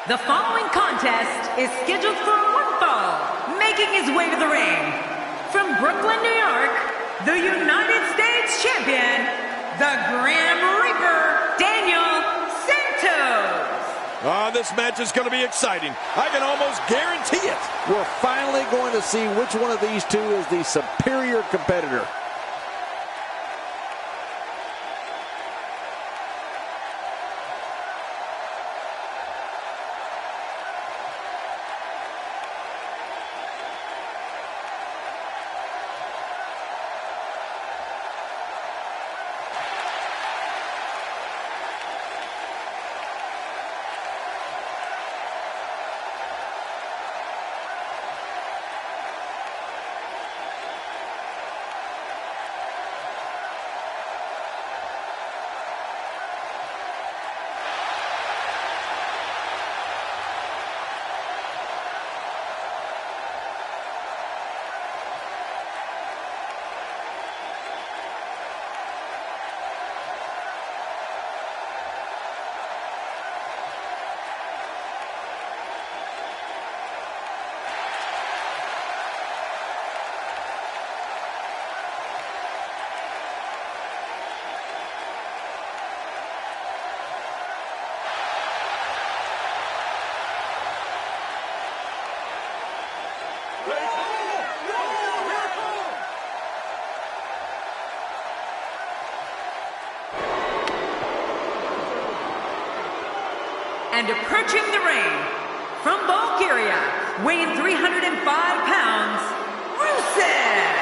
The following contest is scheduled for one fall, making his way to the ring. From Brooklyn, New York, the United States Champion, the Grim Reaper, Daniel Santos. This match is going to be exciting. I can almost guarantee it. We're finally going to see which one of these two is the superior competitor. And approaching the ring, from Bulgaria, weighing 305 pounds, Rusev!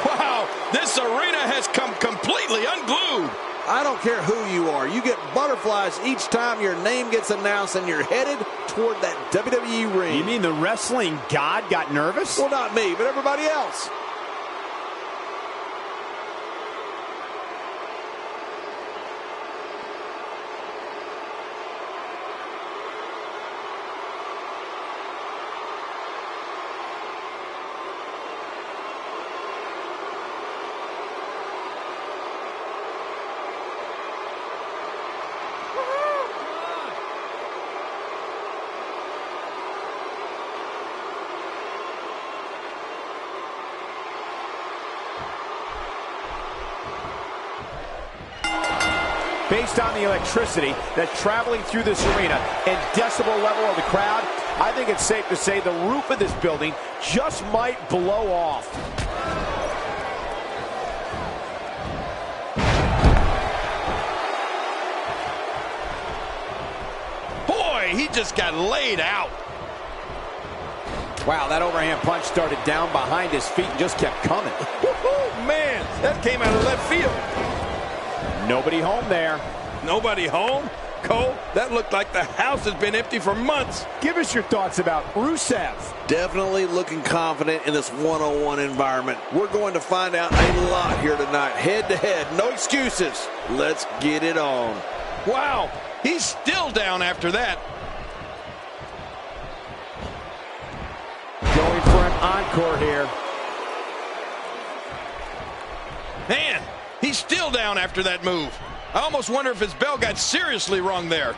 Wow, this arena has come completely unglued. I don't care who you are. You get butterflies each time your name gets announced and you're headed toward that WWE ring. You mean the wrestling god got nervous? Well, not me, but everybody else. Based on the electricity that's traveling through this arena and decibel level of the crowd, I think it's safe to say the roof of this building just might blow off. Boy, he just got laid out. Wow, that overhand punch started down behind his feet and just kept coming. Woohoo, man, that came out of left field. Nobody home there. Nobody home? Cole, that looked like the house has been empty for months. Give us your thoughts about Rusev. Definitely looking confident in this one-on-one environment. We're going to find out a lot here tonight. Head-to-head, no excuses. Let's get it on. Wow, he's still down after that. Going for an encore here. Man, he's still down after that move. I almost wonder if his bell got seriously wrong there.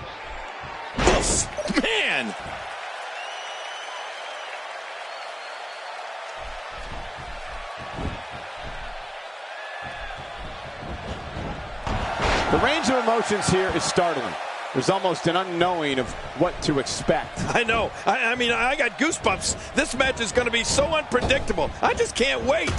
Oof, man! The range of emotions here is startling. There's almost an unknowing of what to expect. I know. I mean, I got goosebumps. This match is going to be so unpredictable. I just can't wait.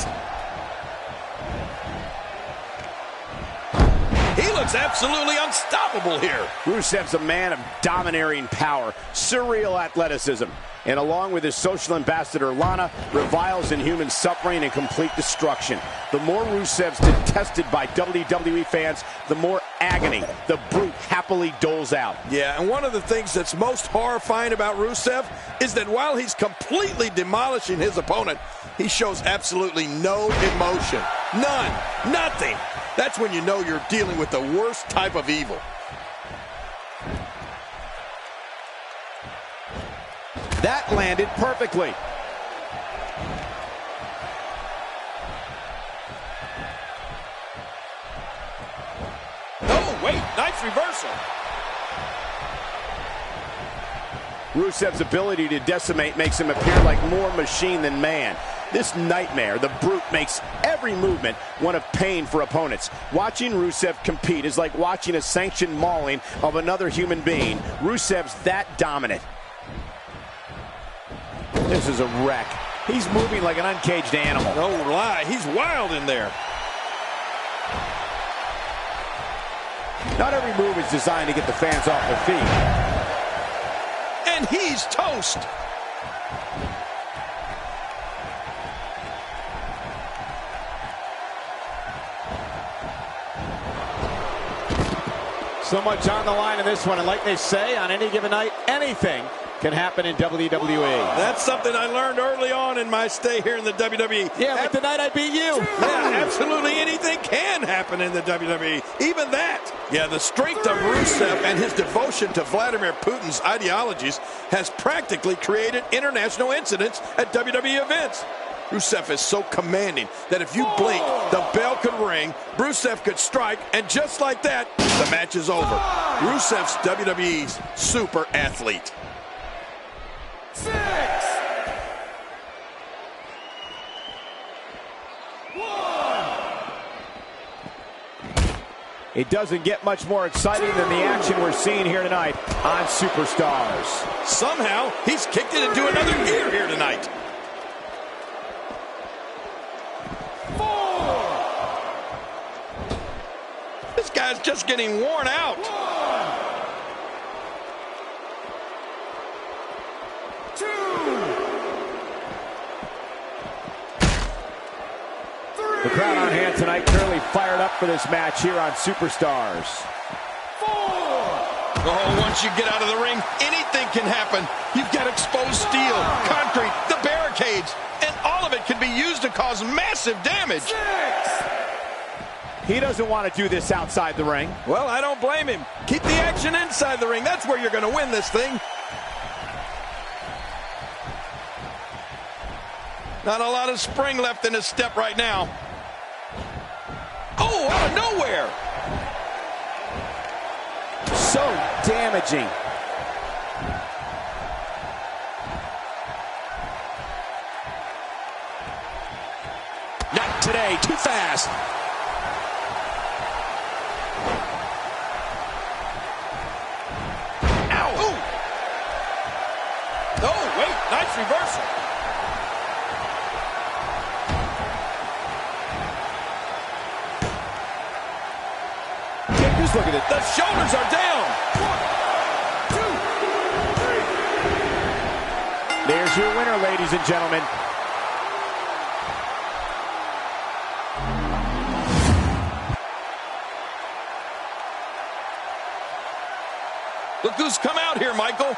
He looks absolutely unstoppable here. Rusev's a man of domineering power, surreal athleticism, and along with his social ambassador Lana, reviles in human suffering and complete destruction. The more Rusev's detested by WWE fans, the more agony the brute happily doles out. Yeah, and one of the things that's most horrifying about Rusev is that while he's completely demolishing his opponent, he shows absolutely no emotion. None. Nothing. That's when you know you're dealing with the worst type of evil. That landed perfectly. Oh, wait, nice reversal. Rusev's ability to decimate makes him appear like more machine than man. This nightmare, the Brute, makes every movement one of pain for opponents. Watching Rusev compete is like watching a sanctioned mauling of another human being. Rusev's that dominant. This is a wreck. He's moving like an uncaged animal. No lie, he's wild in there. Not every move is designed to get the fans off their feet. And he's toast. So much on the line in this one, and like they say, on any given night, anything can happen in WWE. That's something I learned early on in my stay here in the WWE. Yeah, like the night I beat you. Yeah, absolutely anything can happen in the WWE. Even that. Yeah, the strength of Rusev and his devotion to Vladimir Putin's ideologies has practically created international incidents at WWE events. Rusev is so commanding that if you blink, the bell could ring, Rusev could strike, and just like that, the match is over. Rusev's WWE's super athlete. 6. 1. It doesn't get much more exciting than the action we're seeing here tonight on Superstars. Somehow, he's kicked it into another gear here tonight. 4. This guy's just getting worn out. 2. 3. The crowd on hand tonight clearly fired up for this match here on Superstars. 4. Oh, once you get out of the ring, anything can happen. You've got exposed steel, concrete, the barricades, and all of it can be used to cause massive damage. 6. He doesn't want to do this outside the ring. Well, I don't blame him. Keep the action inside the ring. That's where you're going to win this thing. Not a lot of spring left in his step right now. Oh, out of nowhere. So damaging. Not today. Too fast. Ow. Ooh. Oh, wait. Nice reversal. Just look at it. The shoulders are down. 1, 2, 3. There's your winner, ladies and gentlemen. Look who's come out here, Michael.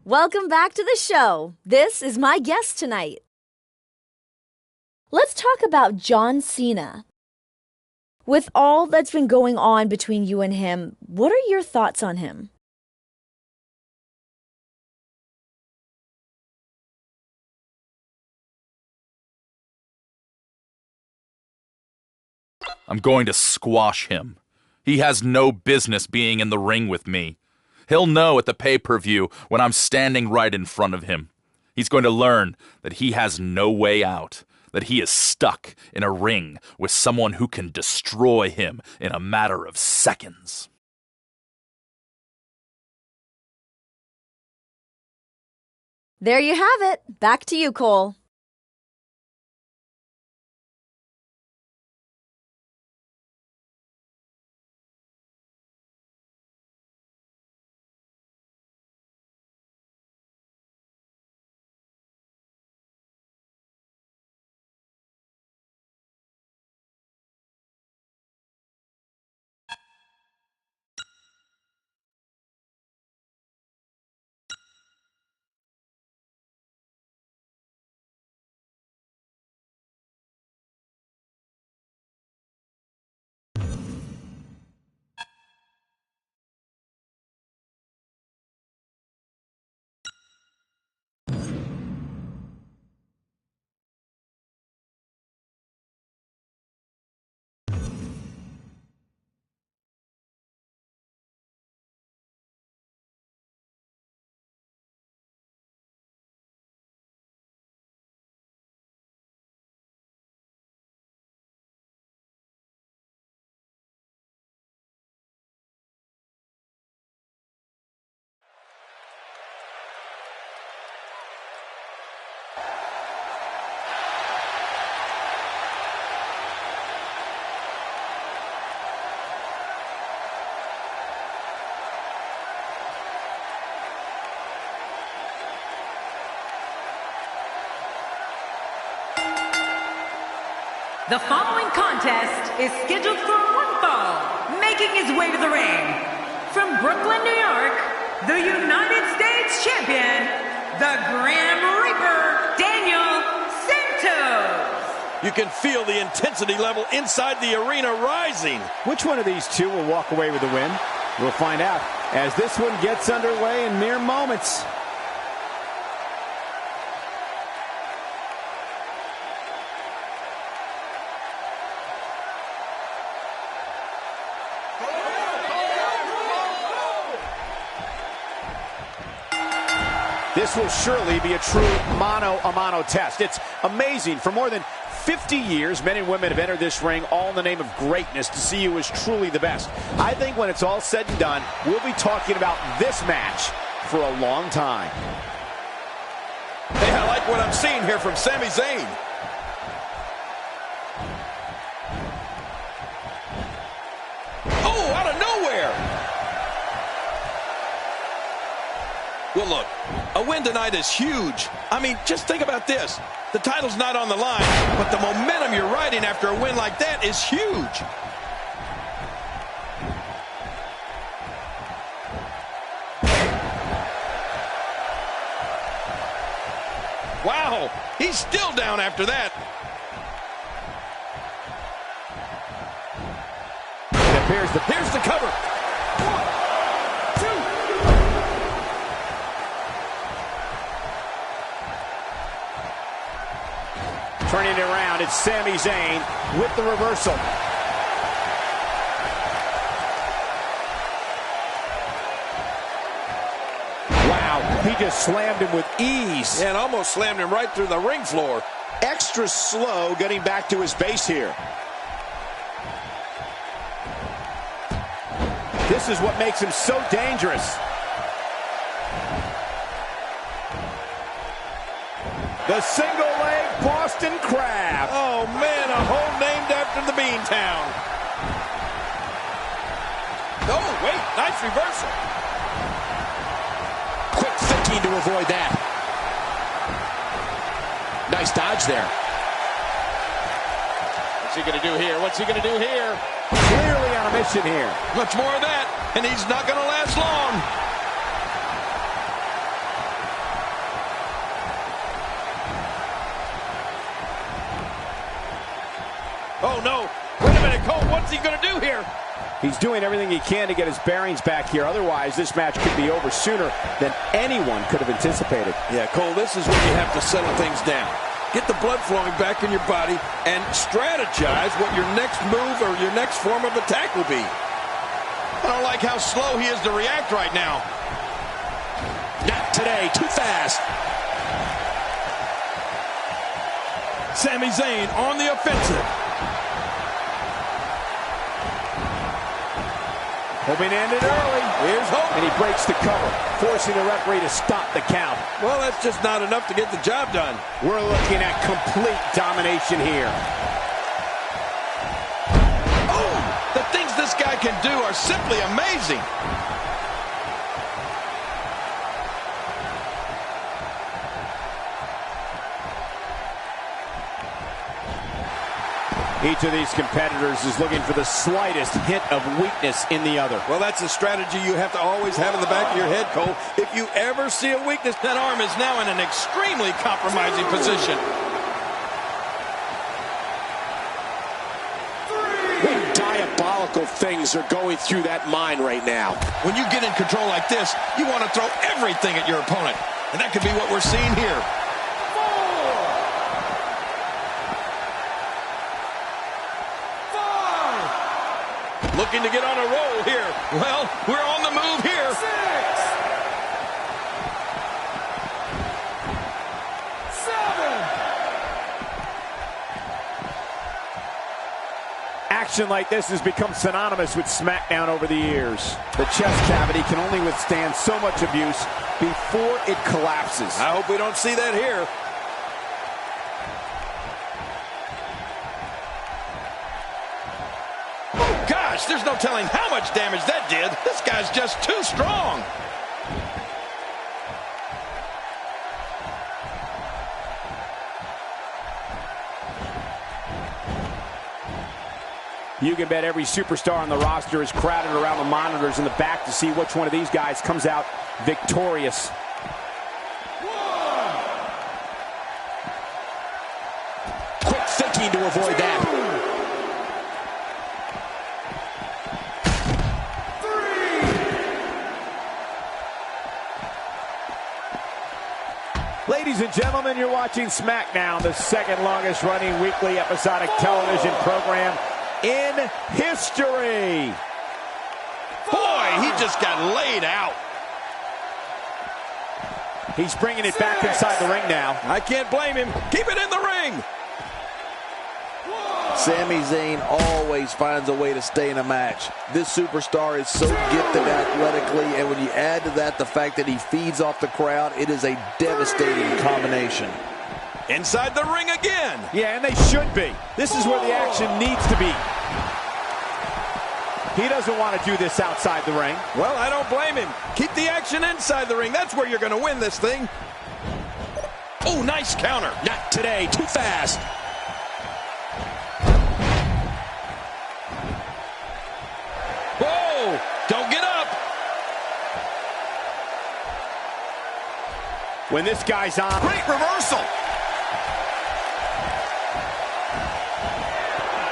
Welcome back to the show. This is my guest tonight. Let's talk about John Cena. With all that's been going on between you and him, what are your thoughts on him? I'm going to squash him. He has no business being in the ring with me. He'll know at the pay-per-view when I'm standing right in front of him. He's going to learn that he has no way out, that he is stuck in a ring with someone who can destroy him in a matter of seconds. There you have it. Back to you, Cole. The following contest is scheduled for one fall, making his way to the ring. From Brooklyn, New York, the United States Champion, the Grim Reaper, Daniel Santos. You can feel the intensity level inside the arena rising. Which one of these two will walk away with the win? We'll find out as this one gets underway in mere moments. This will surely be a true mano-a-mano test. It's amazing. For more than 50 years, men and women have entered this ring all in the name of greatness to see who is truly the best. I think when it's all said and done, we'll be talking about this match for a long time. Hey, I like what I'm seeing here from Sami Zayn. Oh, out of nowhere! Well, look, a win tonight is huge. I mean, just think about this. The title's not on the line, but the momentum you're riding after a win like that is huge. Wow, he's still down after that. Here's the cover. 1, 2. Turning it around, it's Sami Zayn with the reversal. Wow, he just slammed him with ease. And almost slammed him right through the ring floor. Extra slow getting back to his base here. This is what makes him so dangerous. The single leg Boston Crab. Oh, man, a hole named after the Beantown. Oh, wait, nice reversal. Quick thinking to avoid that. Nice dodge there. What's he going to do here? What's he going to do here? Clearly on a mission here. Much more of that, and he's not going to last long. Oh, no. Wait a minute, Cole. What's he going to do here? He's doing everything he can to get his bearings back here. Otherwise, this match could be over sooner than anyone could have anticipated. Yeah, Cole, this is when you have to settle things down. Get the blood flowing back in your body and strategize what your next move or your next form of attack will be. I don't like how slow he is to react right now. Not today, too fast. Sami Zayn on the offensive. Hoping to end it early. Here's hope. And he breaks the cover, forcing the referee to stop the count. Well, that's just not enough to get the job done. We're looking at complete domination here. Oh, the things this guy can do are simply amazing. Each of these competitors is looking for the slightest hint of weakness in the other. Well, that's a strategy you have to always have in the back of your head, Cole. If you ever see a weakness, that arm is now in an extremely compromising position. What diabolical things are going through that mind right now? When you get in control like this, you want to throw everything at your opponent. And that could be what we're seeing here. Looking to get on a roll here. Well, we're on the move here. 6, 7. Action like this has become synonymous with SmackDown over the years. The chest cavity can only withstand so much abuse before it collapses. I hope we don't see that here. Gosh, there's no telling how much damage that did. This guy's just too strong. You can bet every superstar on the roster is crowded around the monitors in the back to see which one of these guys comes out victorious. Quick thinking to avoid that. Ladies and gentlemen, you're watching SmackDown, the second longest running weekly episodic television program in history. Boy, he just got laid out. He's bringing it back inside the ring now. I can't blame him. Keep it in the ring. Sami Zayn always finds a way to stay in a match. This superstar is so gifted athletically, and when you add to that the fact that he feeds off the crowd, it is a devastating combination. Inside the ring again. Yeah, and they should be. This is where the action needs to be. He doesn't want to do this outside the ring. Well, I don't blame him. Keep the action inside the ring. That's where you're going to win this thing. Oh, nice counter. Not today. Too fast. Whoa! Don't get up. When this guy's on. Great reversal.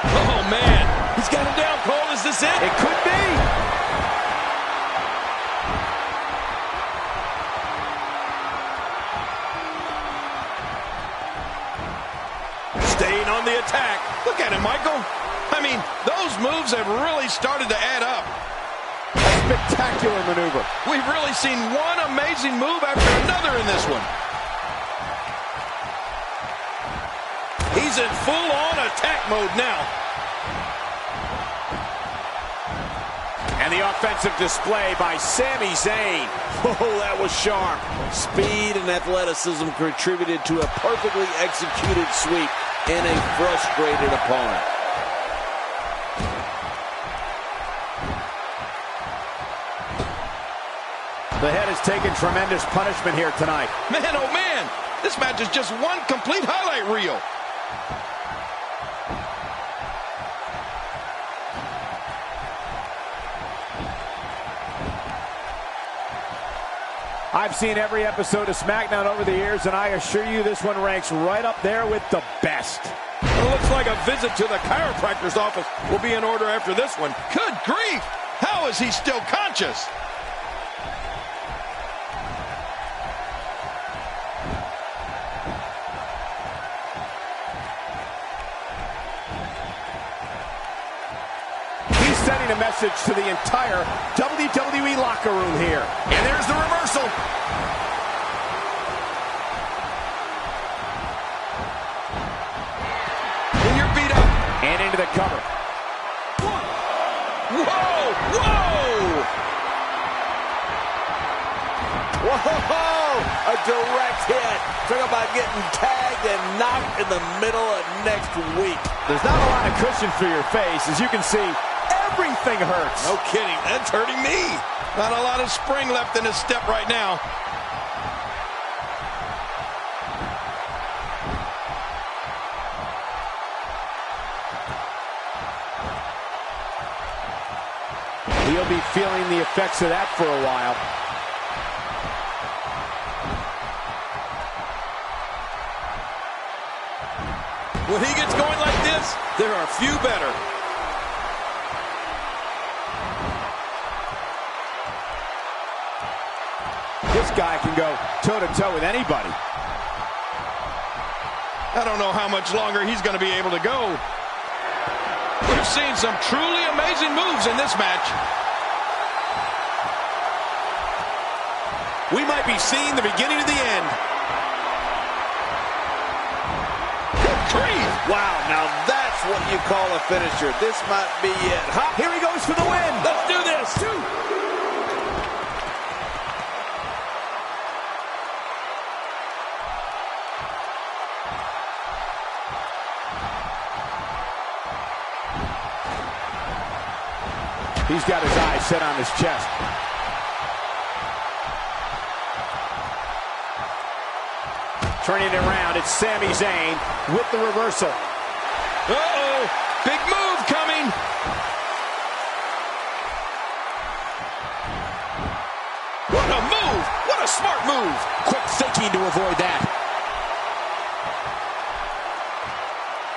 Oh, man. He's got him down, Cole. Is this it? It could be. Staying on the attack. Look at him, Michael. I mean, those moves have really started to add up. A spectacular maneuver. We've really seen one amazing move after another in this one. He's in full-on attack mode now. And the offensive display by Sami Zayn. Oh, that was sharp. Speed and athleticism contributed to a perfectly executed sweep in a frustrated opponent. The head has taken tremendous punishment here tonight. Man, oh man, this match is just one complete highlight reel. I've seen every episode of SmackDown over the years, and I assure you this one ranks right up there with the best. Well, it looks like a visit to the chiropractor's office will be in order after this one. Good grief! How is he still conscious? He's sending a message to the entire WWE locker room here. And there's the reversal. And you're beat up. And into the cover. Whoa! Whoa! Whoa! A direct hit. Talk about getting tagged and knocked in the middle of next week. There's not a lot of cushion for your face. As you can see, everything hurts. No kidding. That's hurting me. Not a lot of spring left in his step right now. He'll be feeling the effects of that for a while. When he gets going like this, there are few better. This guy can go toe-to-toe with anybody. I don't know how much longer he's going to be able to go. We've seen some truly amazing moves in this match. We might be seeing the beginning of the end. Good grief! Wow, now that's what you call a finisher. This might be it. Hop, Here he goes for the win. Let's do this! He's got his eyes set on his chest. Turning it around, it's Sami Zayn with the reversal. Uh-oh! Big move coming! What a move! What a smart move! Quick thinking to avoid that.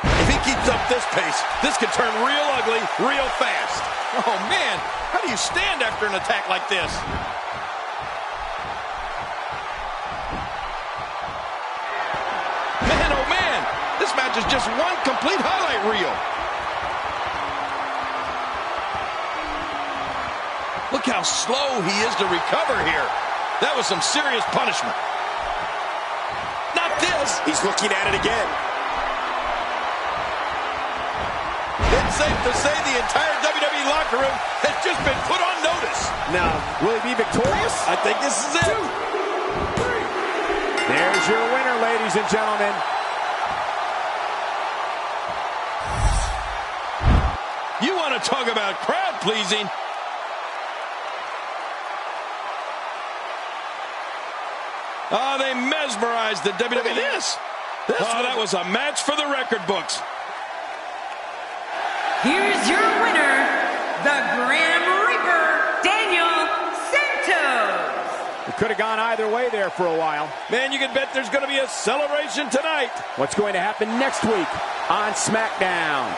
If he keeps up this pace, this could turn real ugly real fast. Oh, man. How do you stand after an attack like this? Man, oh, man. This match is just one complete highlight reel. Look how slow he is to recover here. That was some serious punishment. Not this. He's looking at it again. It's safe to say the entire WWE locker room has just been put on notice. Now, will he be victorious? I think this is it. 2, 3. There's your winner, ladies and gentlemen. You want to talk about crowd pleasing? Oh, they mesmerized the WWE. Look at this. That was a match for the record books. Here's your winner, the Grim Reaper, Daniel Santos. It could have gone either way there for a while. Man, you can bet there's going to be a celebration tonight. What's going to happen next week on SmackDown?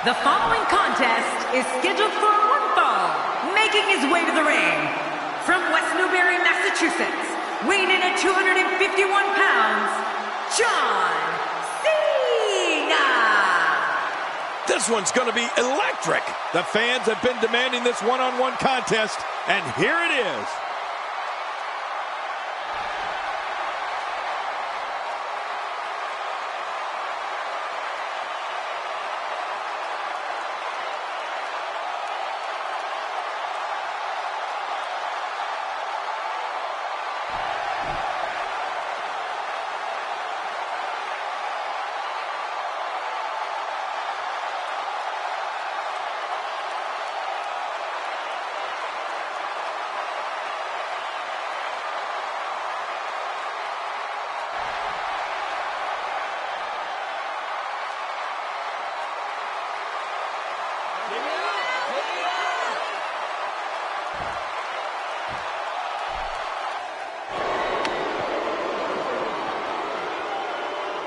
The following contest is scheduled for one fall, making his way to the ring. From West Newbury, Massachusetts, weighing in at 251 pounds, John Cena! This one's going to be electric. The fans have been demanding this one-on-one contest, and here it is.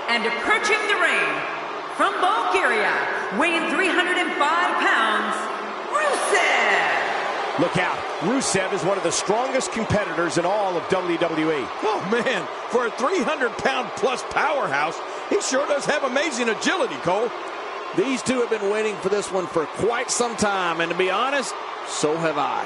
And approaching the ring, from Bulgaria, weighing 305 pounds, Rusev! Look out. Rusev is one of the strongest competitors in all of WWE. Oh, man. For a 300-pound-plus powerhouse, he sure does have amazing agility, Cole. These two have been waiting for this one for quite some time, and to be honest, so have I.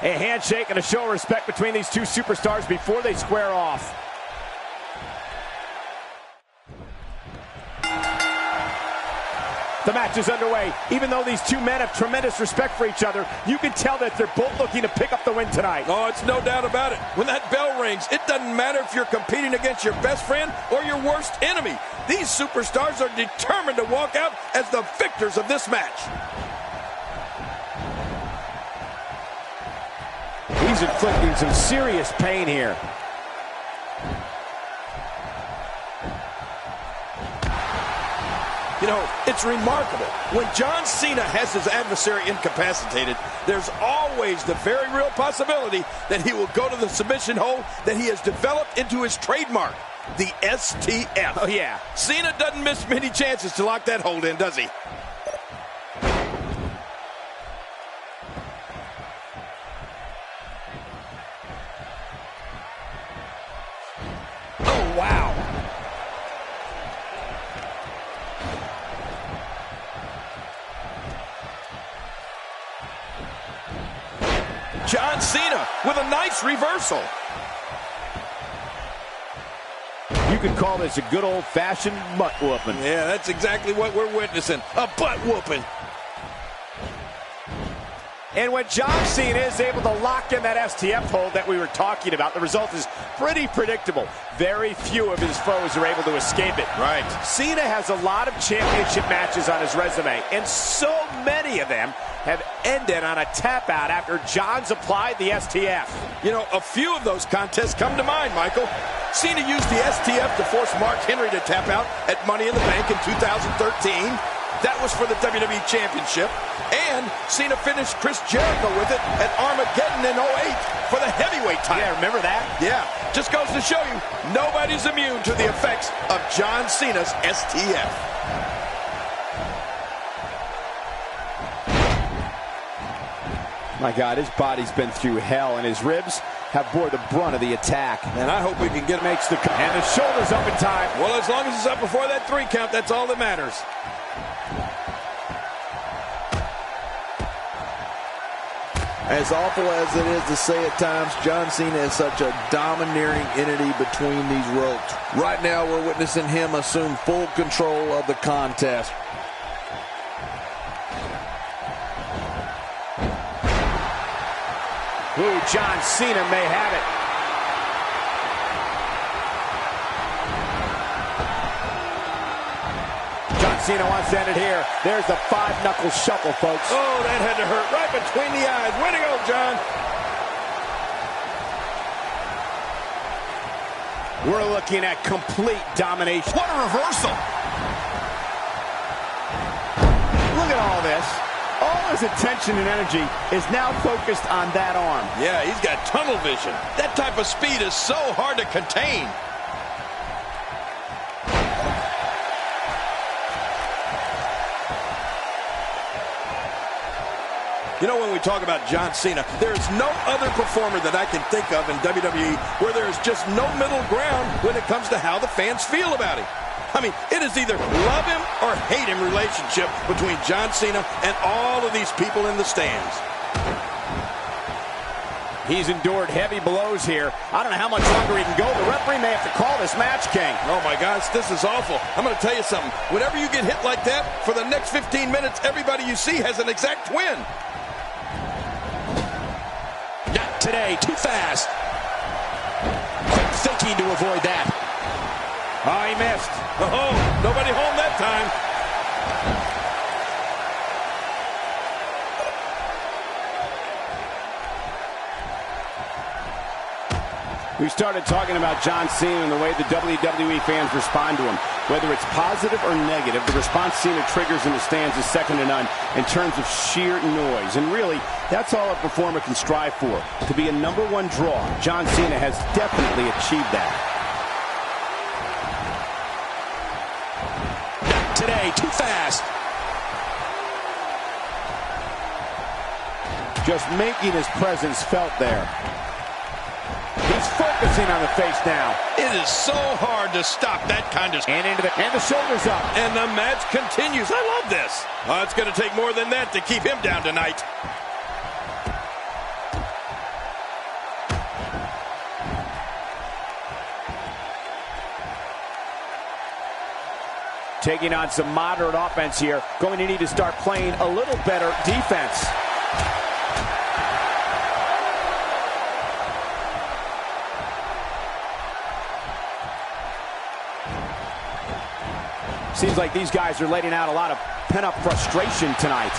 A handshake and a show of respect between these two superstars before they square off. The match is underway. Even though these two men have tremendous respect for each other, you can tell that they're both looking to pick up the win tonight. Oh, it's no doubt about it. When that bell rings, it doesn't matter if you're competing against your best friend or your worst enemy. These superstars are determined to walk out as the victors of this match. He's inflicting some serious pain here. You know, it's remarkable. When John Cena has his adversary incapacitated, there's always the very real possibility that he will go to the submission hold that he has developed into his trademark, the STF. Oh, yeah. Cena doesn't miss many chances to lock that hold in, does he? Oh, wow. John Cena with a nice reversal. You could call this a good old-fashioned butt whooping. Yeah, that's exactly what we're witnessing. A butt whooping. And when John Cena is able to lock in that STF hold that we were talking about, the result is pretty predictable. Very few of his foes are able to escape it. Right. Cena has a lot of championship matches on his resume, and so many of them have ended on a tap out after John's applied the STF. You know, a few of those contests come to mind, Michael. Cena used the STF to force Mark Henry to tap out at Money in the Bank in 2013. That was for the WWE Championship. And Cena finished Chris Jericho with it at Armageddon in 08 for the heavyweight title. Yeah, remember that? Yeah, just goes to show you, nobody's immune to the effects of John Cena's STF. My God, his body's been through hell, and his ribs have bore the brunt of the attack. And I hope we can get Makes the and the shoulders up in time. Well, as long as it's up before that 3 count, that's all that matters. As awful as it is to say at times, John Cena is such a domineering entity between these ropes. Right now, we're witnessing him assume full control of the contest. Ooh, John Cena may have it. John Cena wants to end it here. There's the 5-knuckle shuffle, folks. Oh, that had to hurt right between the eyes. Way to go, John. We're looking at complete domination. What a reversal. Look at all this. All his attention and energy is now focused on that arm. Yeah, he's got tunnel vision. That type of speed is so hard to contain. You know, when we talk about John Cena, there's no other performer that I can think of in WWE where there's just no middle ground when it comes to how the fans feel about him. I mean, it is either love him or hate him relationship between John Cena and all of these people in the stands. He's endured heavy blows here. I don't know how much longer he can go. The referee may have to call this match, King. Oh, my gosh, this is awful. I'm going to tell you something. Whenever you get hit like that, for the next 15 minutes, everybody you see has an exact twin. Not today. Too fast. Quick thinking to avoid that. Oh, he missed. Oh, nobody home that time. We started talking about John Cena and the way the WWE fans respond to him. Whether it's positive or negative, the response Cena triggers in the stands is second to none in terms of sheer noise. And really, that's all a performer can strive for. To be a #1 draw, John Cena has definitely achieved that. Not today, too fast. Just making his presence felt there. He's focusing on the face now. It is so hard to stop that kind of... And the shoulders up. And the match continues. I love this. It's going to take more than that to keep him down tonight. Taking on some moderate offense here. Going to need to start playing a little better defense. Seems like these guys are letting out a lot of pent-up frustration tonight.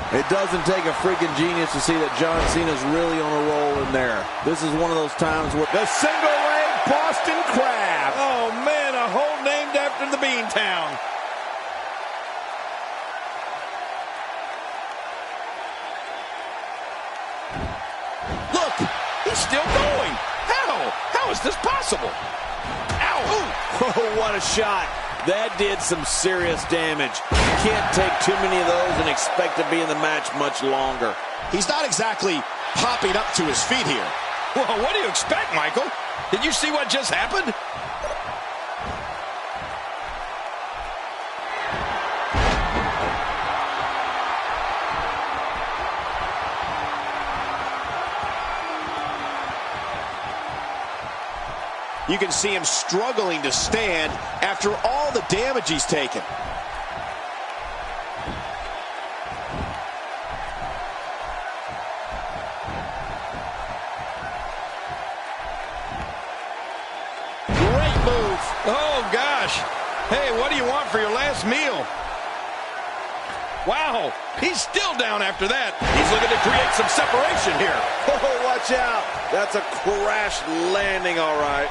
It doesn't take a freaking genius to see that John Cena's really on a roll in there. This is one of those times where... The single-leg Boston Crab. Oh, man, a hole named after the Beantown. Look, he's still going. How is this possible? Ow! Oh, what a shot. That did some serious damage. You can't take too many of those and expect to be in the match much longer. He's not exactly popping up to his feet here. Well, what do you expect, Michael? Did you see what just happened? You can see him struggling to stand after all the damage he's taken. finish. Hey, what do you want for your last meal? Wow, he's still down after that. He's looking to create some separation here. Oh, watch out. That's a crash landing, all right.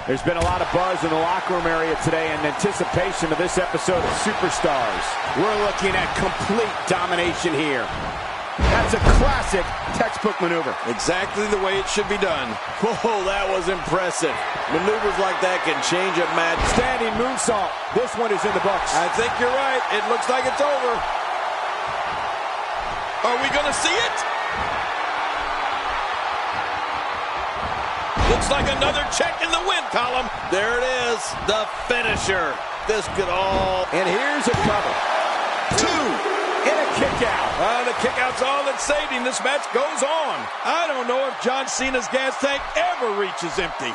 There's been a lot of buzz in the locker room area today in anticipation of this episode of Superstars. We're looking at complete domination here. That's a classic textbook maneuver. Exactly the way it should be done. Oh, that was impressive. Maneuvers like that can change a match. Standing moonsault. This one is in the books. I think you're right. It looks like it's over. Are we going to see it? Looks like another check in the win column. There it is, the finisher. This could all... And here's a cover. 2. And a kick out. The kick out's all that saved him. This match goes on. I don't know if John Cena's gas tank ever reaches empty.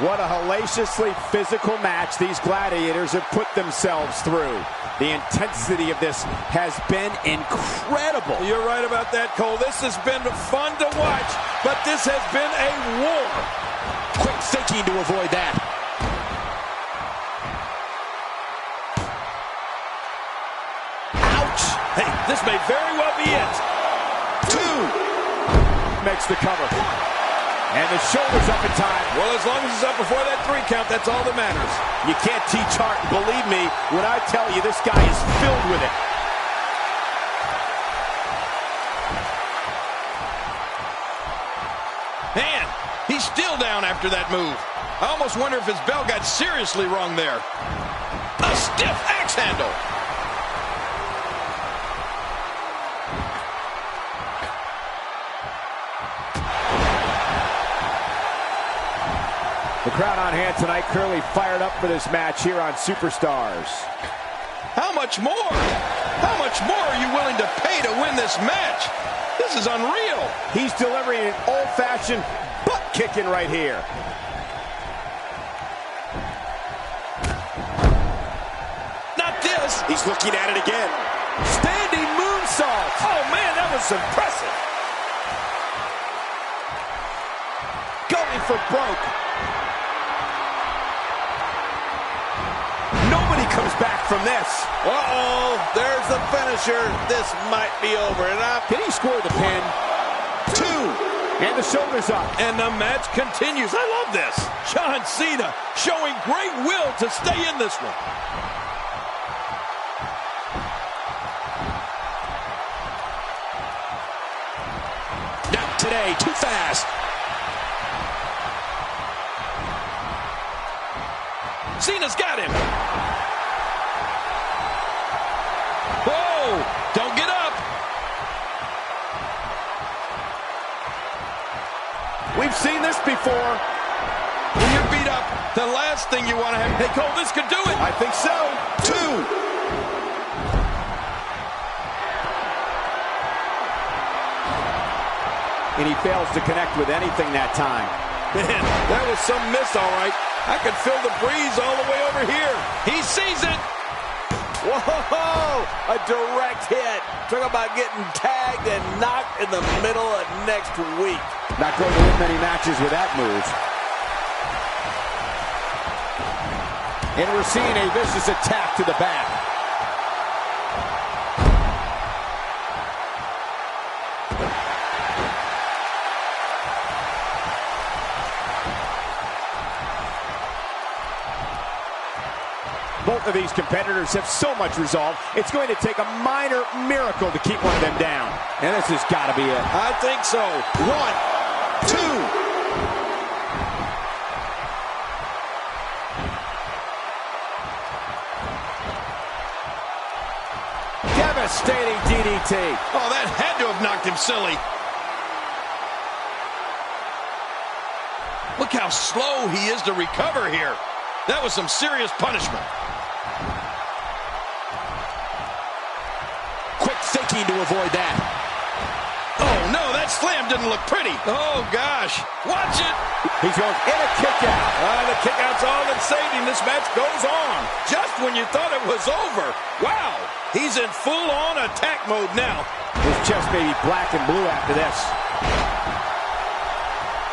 What a hellaciously physical match these gladiators have put themselves through. The intensity of this has been incredible. You're right about that, Cole. This has been fun to watch, but this has been a war. Quick thinking to avoid that. Ouch! Hey, this may very well be it. 2. Makes the cover. And the shoulder's up in time. Well, as long as it's up before that 3 count, that's all that matters. You can't teach heart. Believe me when I tell you this guy is filled with it. Man, he's still down after that move. I almost wonder if his bell got seriously wrong there. A stiff axe handle. The crowd on hand tonight clearly fired up for this match here on Superstars. How much more? How much more are you willing to pay to win this match? This is unreal. He's delivering an old-fashioned butt-kicking right here. Not this. He's looking at it again. Standing moonsault. Oh, man, that was impressive. Going for broke. Nobody comes back from this. Uh-oh, there's the finisher. This might be over. And Can he score the pin? 2. And the shoulders up. And the match continues. I love this. John Cena showing great will to stay in this one. Not today. Too fast. Cena's got him. Whoa! Don't get up. We've seen this before. When you're beat up, the last thing you want to have... Hey, Cole, this could do it. I think so. 2. And he fails to connect with anything that time. Man, that was some miss, all right. I could feel the breeze all the way over here. He sees it. whoa, a direct hit. Talk about getting tagged and knocked in the middle of next week. Not going to win many matches with that move. And we're seeing a vicious attack to the back. Both of these competitors have so much resolve, it's going to take a minor miracle to keep one of them down. And this has got to be it. I think so. 1, 2. Devastating DDT. Oh, that had to have knocked him silly. Look how slow he is to recover here. That was some serious punishment. Quick thinking to avoid that. Oh, no, that's slam didn't look pretty. Oh, gosh. Watch it. He's going in a kick out. The kick out's all that's saving. This match goes on. Just when you thought it was over. Wow. He's in full-on attack mode now. His chest may be black and blue after this.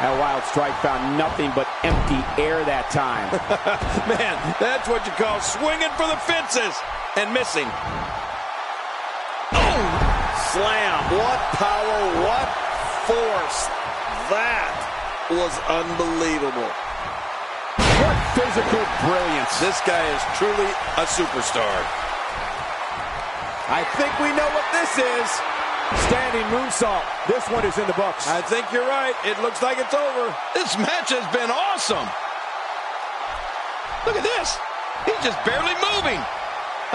That wild strike found nothing but empty air that time. Man, that's what you call swinging for the fences and missing. Oh! Slam. What power, what force. That was unbelievable. What physical brilliance. This guy is truly a superstar. I think we know what this is. Standing moonsault. This one is in the books. I think you're right. It looks like it's over. This match has been awesome. Look at this. He's just barely moving.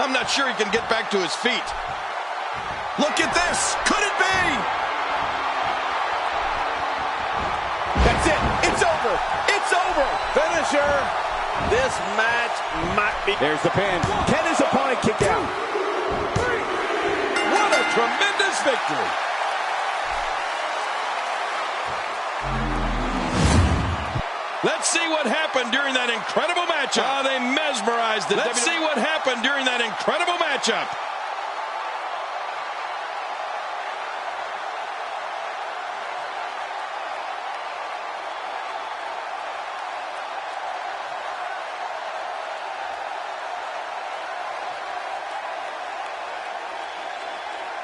I'm not sure he can get back to his feet. Look at this. Could it be? That's it. It's over. It's over. Finisher. This match might be... There's the pin. Can his opponent kick out? What a tremendous victory. Let's see what happened during that incredible matchup. They mesmerized the Let's see what happened during that incredible matchup.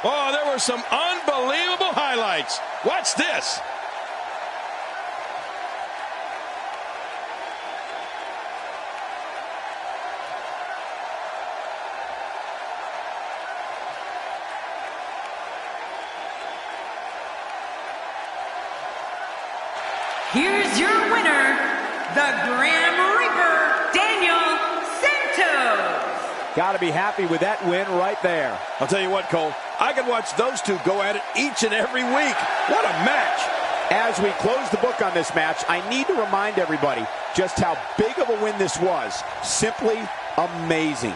Oh, there were some unbelievable highlights. Watch this. Here's your winner, the Grim Reaper, Daniel Santos. Got to be happy with that win right there. I'll tell you what, Cole. I could watch those two go at it each and every week. What a match. As we close the book on this match, I need to remind everybody just how big of a win this was. Simply amazing.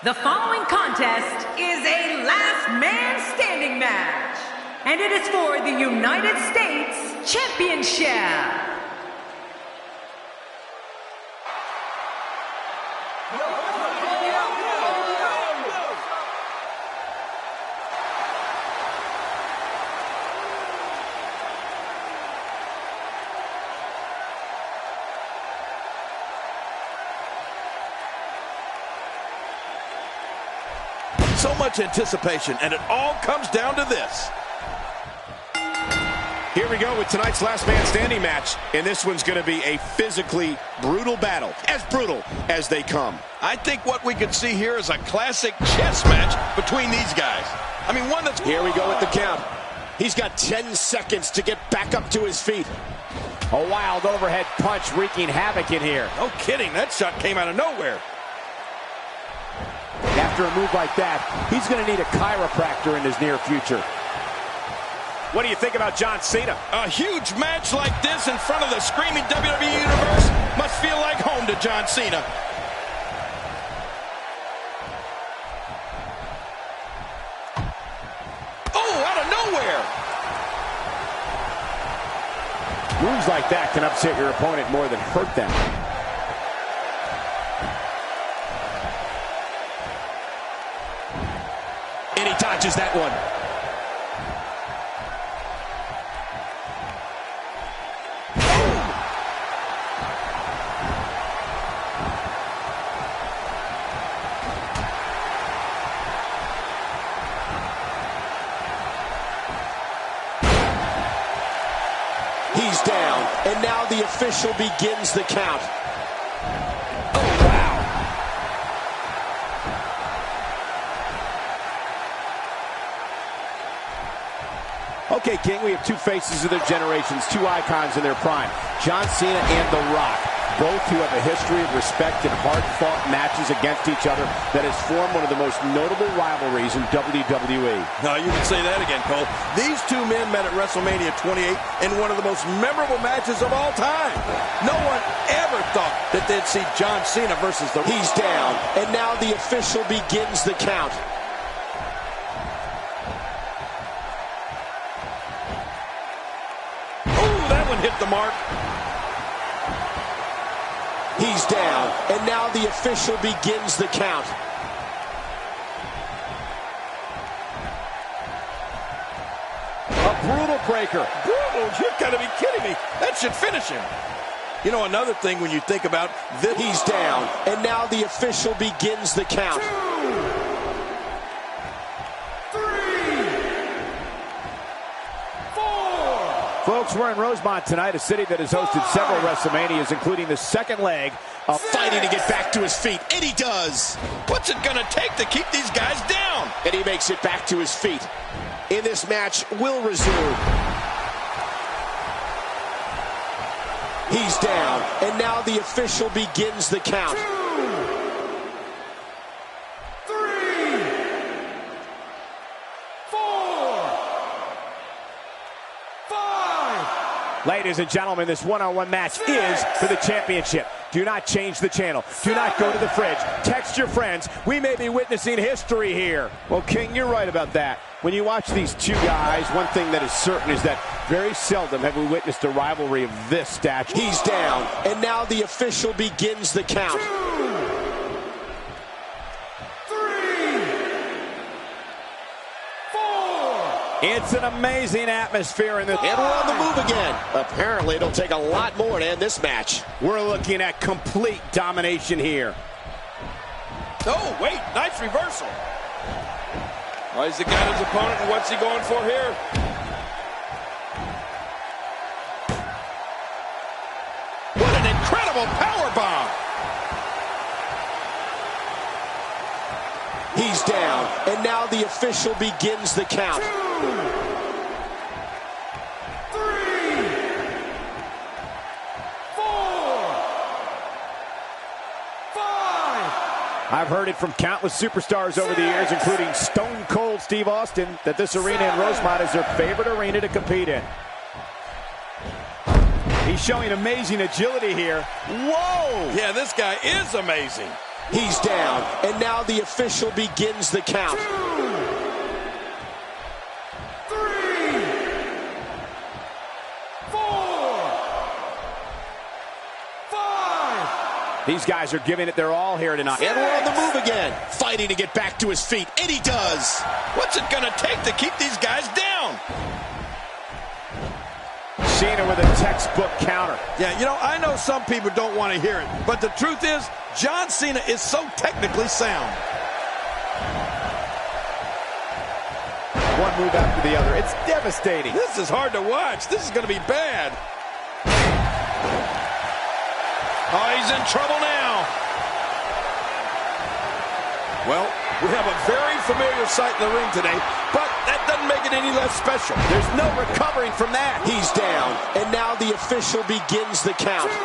The following contest is a last man standing match, and it is for the United States Championship. So much anticipation, and it all comes down to this. Here we go with tonight's last man standing match, and this one's going to be a physically brutal battle, as brutal as they come. I think what we could see here is a classic chess match between these guys. I mean, one that's... Here we go with the count. He's got 10 seconds to get back up to his feet. A wild overhead punch wreaking havoc in here. No kidding, that shot came out of nowhere. After a move like that, he's going to need a chiropractor in his near future. What do you think about John Cena? A huge match like this in front of the screaming WWE Universe must feel like home to John Cena. here. Moves like that can upset your opponent more than hurt them. And he dodges that one. He's down, and now the official begins the count. Oh, wow. Okay, King, we have two faces of their generations, two icons in their prime, John Cena and The Rock, both who have a history of respect and hard-fought matches against each other that has formed one of the most notable rivalries in WWE. No, you can say that again, Cole. These two men met at WrestleMania 28 in one of the most memorable matches of all time. No one ever thought that they'd see John Cena versus The Rock. He's down, and now the official begins the count. Oh, that one hit the mark. He's down, and now the official begins the count. A brutal breaker. Brutal? You've got to be kidding me. That should finish him. You know, another thing when you think about this. He's down, and now the official begins the count. 2, 3, 4. Folks, we're in Rosemont tonight, a city that has hosted several WrestleManias, including the second leg of Fighting to get back to his feet, and he does. What's it going to take to keep these guys down? And he makes it back to his feet. In this match, will resume. He's down, and now the official begins the count. 2, 3, 4, 5. Ladies and gentlemen, this one-on-one match is for the championship. Do not change the channel. Do not go to the fridge. Text your friends. We may be witnessing history here. Well, King, you're right about that. When you watch these two guys, one thing that is certain is that very seldom have we witnessed a rivalry of this stature. He's down, and now the official begins the count. 2, 3, 4. It's an amazing atmosphere in this. And we're on the move again. Apparently, it'll take a lot more to end this match. We're looking at complete domination here. Oh, wait, nice reversal. Oh, he's got his opponent, and what's he going for here? What an incredible powerbomb! He's down, and now the official begins the count. 2, 3, 4, 5. I've heard it from countless superstars over the years, including Stone Cold Steve Austin, that this arena in Rosemont is their favorite arena to compete in. He's showing amazing agility here. Whoa! Yeah, this guy is amazing. He's down, and now the official begins the count. 2, 3, 4, 5. These guys are giving it their all here tonight. And we're on the move again. Fighting to get back to his feet, and he does. What's it going to take to keep these guys down? Cena with a textbook counter. Yeah, you know, I know some people don't want to hear it, but the truth is, John Cena is so technically sound. One move after the other. It's devastating. This is hard to watch. This is going to be bad. Oh, he's in trouble now. Well, we have a very familiar sight in the ring today, but that doesn't make it any less special. There's no recovering from that. He's down, and now the official begins the count. 2,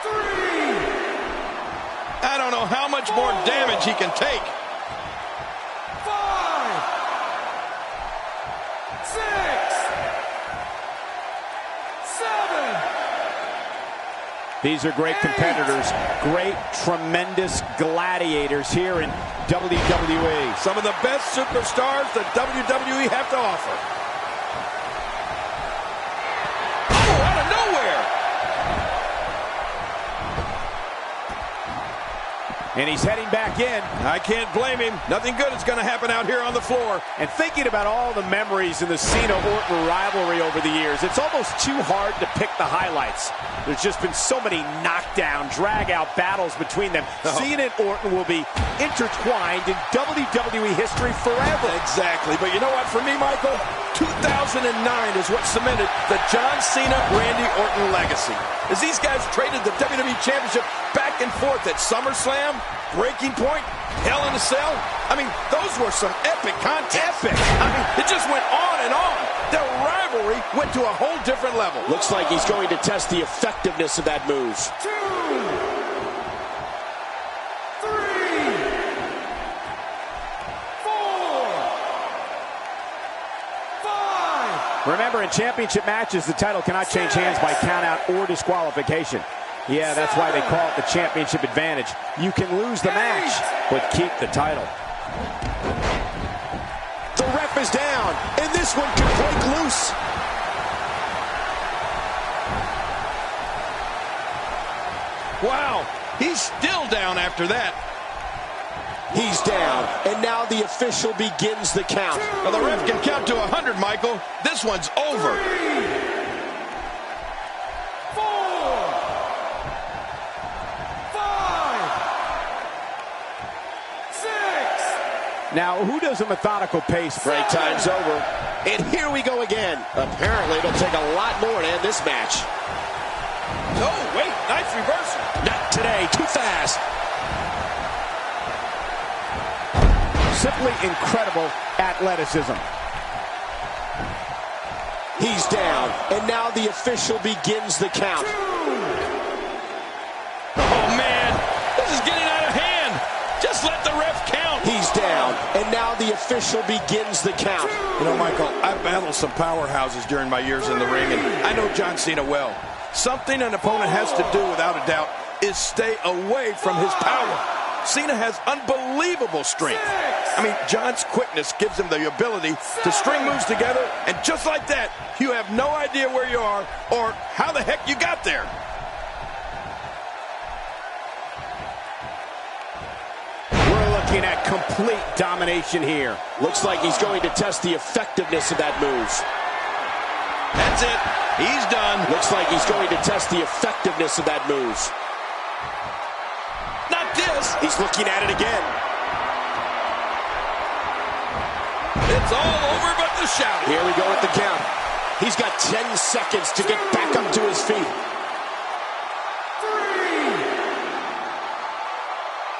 3. I don't know how much more damage he can take. 5, 6, 7, These are great competitors, great, tremendous gladiators here in WWE. Some of the best superstars that WWE have to offer. Oh, out of nowhere! And he's heading back in. I can't blame him. Nothing good is going to happen out here on the floor. And thinking about all the memories in the Cena-Orton rivalry over the years, it's almost too hard to pick the highlights. There's just been so many knockdown, drag-out battles between them. Cena and Orton will be intertwined in WWE history forever. Exactly. But you know what? For me, Michael, 2009 is what cemented the John Cena-Randy Orton legacy. As these guys traded the WWE Championship back and forth at SummerSlam, Breaking Point, Hell in a Cell. I mean, those were some epic contests. Epic. I mean, it just went on and on. Their rivalry went to a whole different level. Looks like he's going to test the effectiveness of that move. 2, 3, 4, 5. Remember, in championship matches, the title cannot change hands by countout or disqualification. Yeah, that's why they call it the championship advantage. You can lose the match, but keep the title. The ref is down, and this one could break loose. Wow, he's still down after that. He's down, and now the official begins the count. Well, the ref can count to 100, Michael. This one's over. 4, 5, 6. Now, who does a methodical pace? Break time's over, and here we go again. Apparently, it'll take a lot more to end this match. Oh, wait, nice reversal. Not today, too fast. Simply incredible athleticism. He's down, and now the official begins the count. Oh, man, this is getting out of hand. Just let the ref count. He's down, and now the official begins the count. You know, Michael, I've battled some powerhouses during my years in the ring, and I know John Cena well. Something an opponent has to do, without a doubt, is stay away from his power. Cena has unbelievable strength. I mean, John's quickness gives him the ability to string moves together, and just like that, you have no idea where you are or how the heck you got there. We're looking at complete domination here. Looks like he's going to test the effectiveness of that move. That's it. He's done. Looks like he's going to test the effectiveness of that move. Not this. He's looking at it again. It's all over but the shout. Here we go with the count. He's got 10 seconds to get back up to his feet. 3,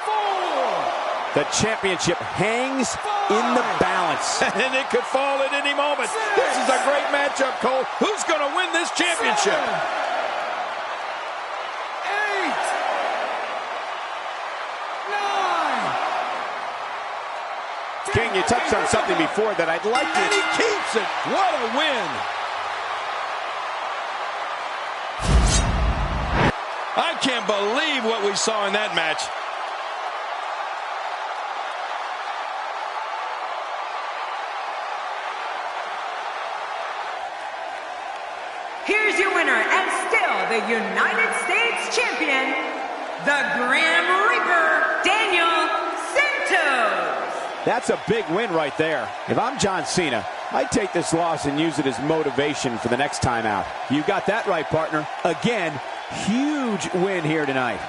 4. The championship hangs in the balance. And it could fall at any moment. This is a great matchup, Cole. Who's going to win this championship? 8, 9. King, you touched on something before that I'd like And to... he keeps it. What a win. I can't believe what we saw in that match. Here's your winner and still the United States Champion, the Grim Reaper, Daniel Santos. That's a big win right there. If I'm John Cena, I'd take this loss and use it as motivation for the next time out. You got that right, partner. Again, huge win here tonight.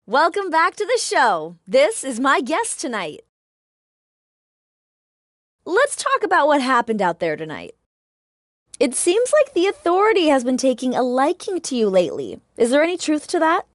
Welcome back to the show. This is my guest tonight. let's talk about what happened out there tonight. It seems like the Authority has been taking a liking to you lately. Is there any truth to that?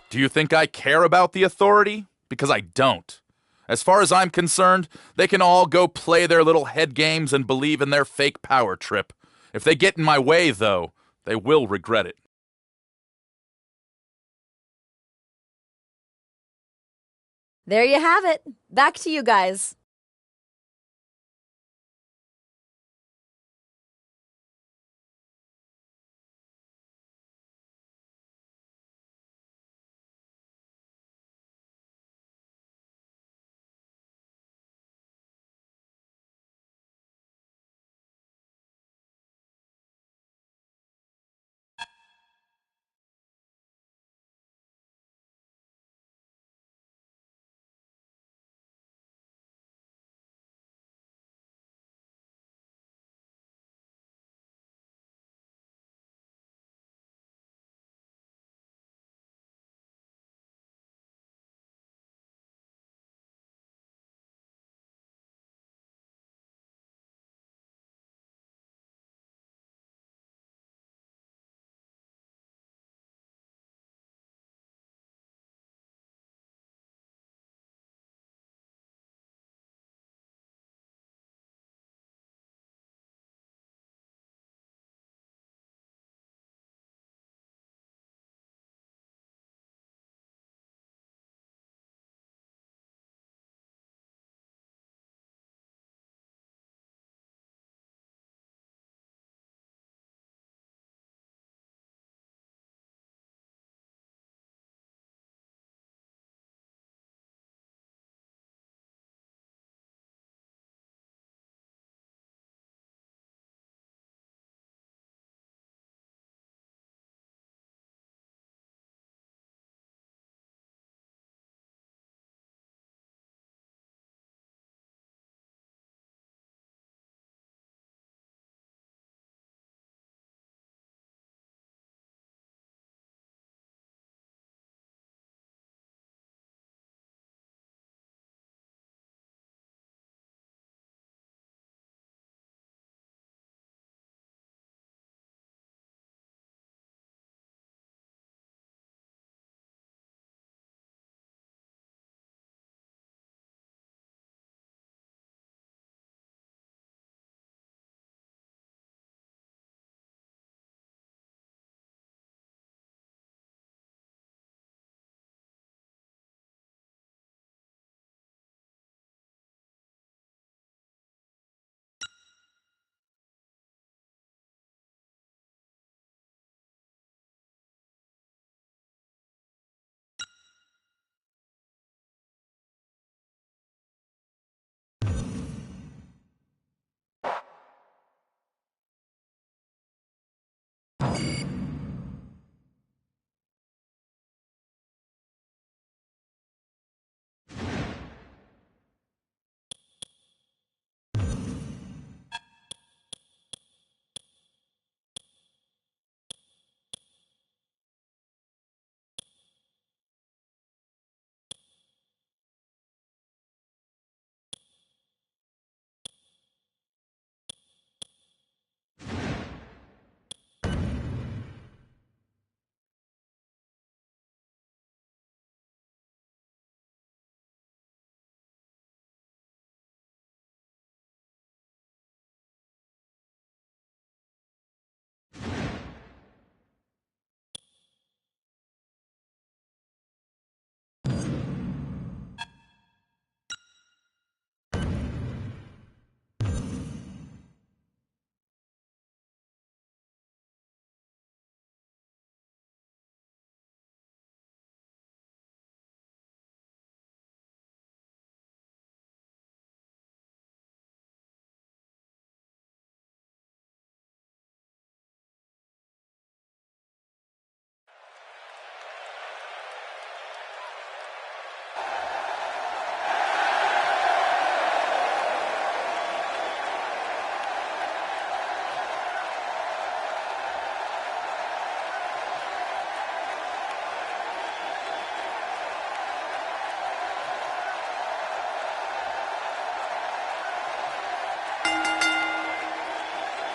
Do you think I care about the Authority? Because I don't. As far as I'm concerned, they can all go play their little head games and believe in their fake power trip. If they get in my way, though, they will regret it. There you have it. Back to you guys.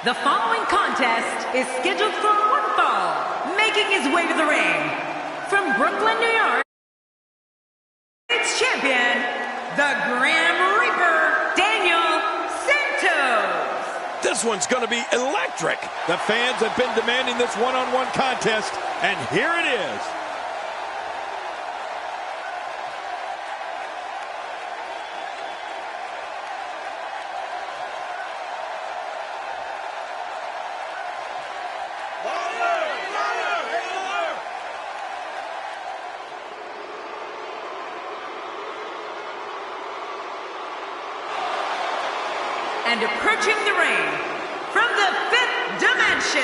The following contest is scheduled for one fall. Making his way to the ring, from Brooklyn, New York, its champion, the Grim Reaper, Daniel Santos. This one's going to be electric. The fans have been demanding this one-on-one contest, and here it is. And approaching the ring, from the 5th dimension.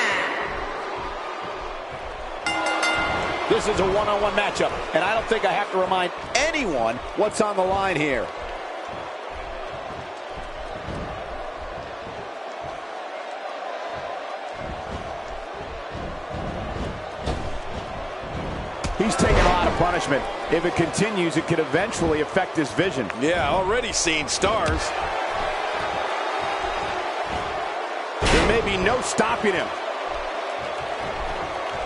This is a one-on-one matchup, and I don't think I have to remind anyone what's on the line here. He's taking a lot of punishment. If it continues, it could eventually affect his vision. Yeah, already seeing stars. There may be no stopping him.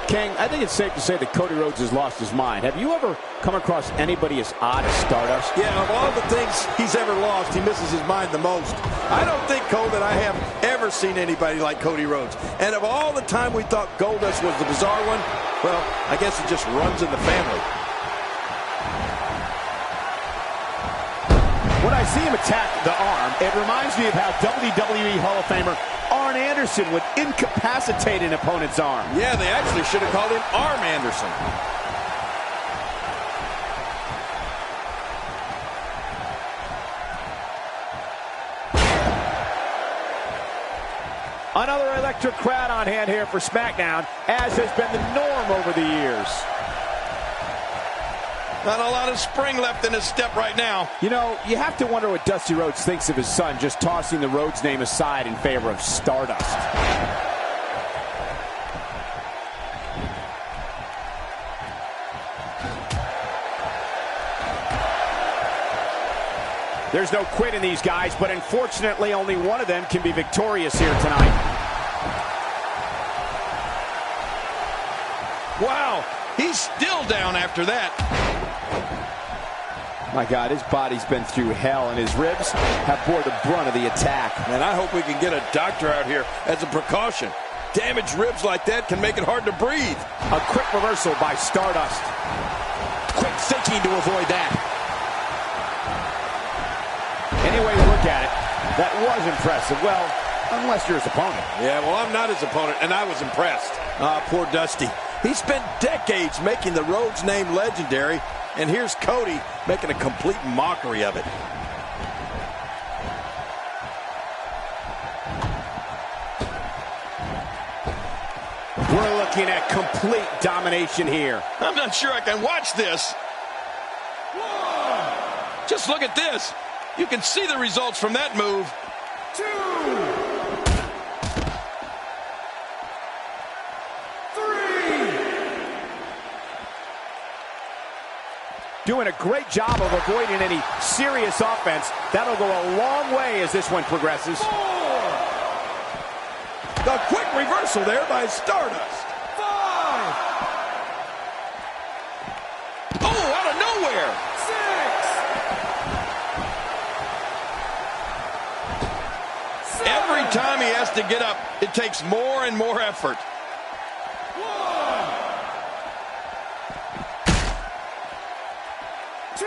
King, I think it's safe to say that Cody Rhodes has lost his mind. Have you ever come across anybody as odd as Stardust? Yeah, of all the things he's ever lost, he misses his mind the most. I don't think, Cole, that I have ever seen anybody like Cody Rhodes. And of all the time we thought Goldust was the bizarre one, well, I guess it just runs in the family. When I see him attack the arm, it reminds me of how WWE Hall of Famer Arn Anderson would incapacitate an opponent's arm. Yeah, they actually should have called him Arm Anderson. Another electric crowd on hand here for SmackDown, as has been the norm over the years. Not a lot of spring left in his step right now. You know, you have to wonder what Dusty Rhodes thinks of his son just tossing the Rhodes name aside in favor of Stardust. There's no quit in these guys, but unfortunately only one of them can be victorious here tonight. Wow, he's still down after that. My God, his body's been through hell, and his ribs have bore the brunt of the attack. And I hope we can get a doctor out here as a precaution. Damaged ribs like that can make it hard to breathe. A quick reversal by Stardust. Quick thinking to avoid that. Any way you look at it, that was impressive. Well, unless you're his opponent. Yeah, well, I'm not his opponent, and I was impressed. Ah, poor Dusty. He spent decades making the Rhodes name legendary, and here's Cody making a complete mockery of it. We're looking at complete domination here. I'm not sure I can watch this. Just look at this. You can see the results from that move. 2, 3. Doing a great job of avoiding any serious offense. That'll go a long way as this one progresses. 4. The quick reversal there by Stardust. 5. Oh, out of nowhere. 6. 7. Every time he has to get up, it takes more and more effort. 1. 2.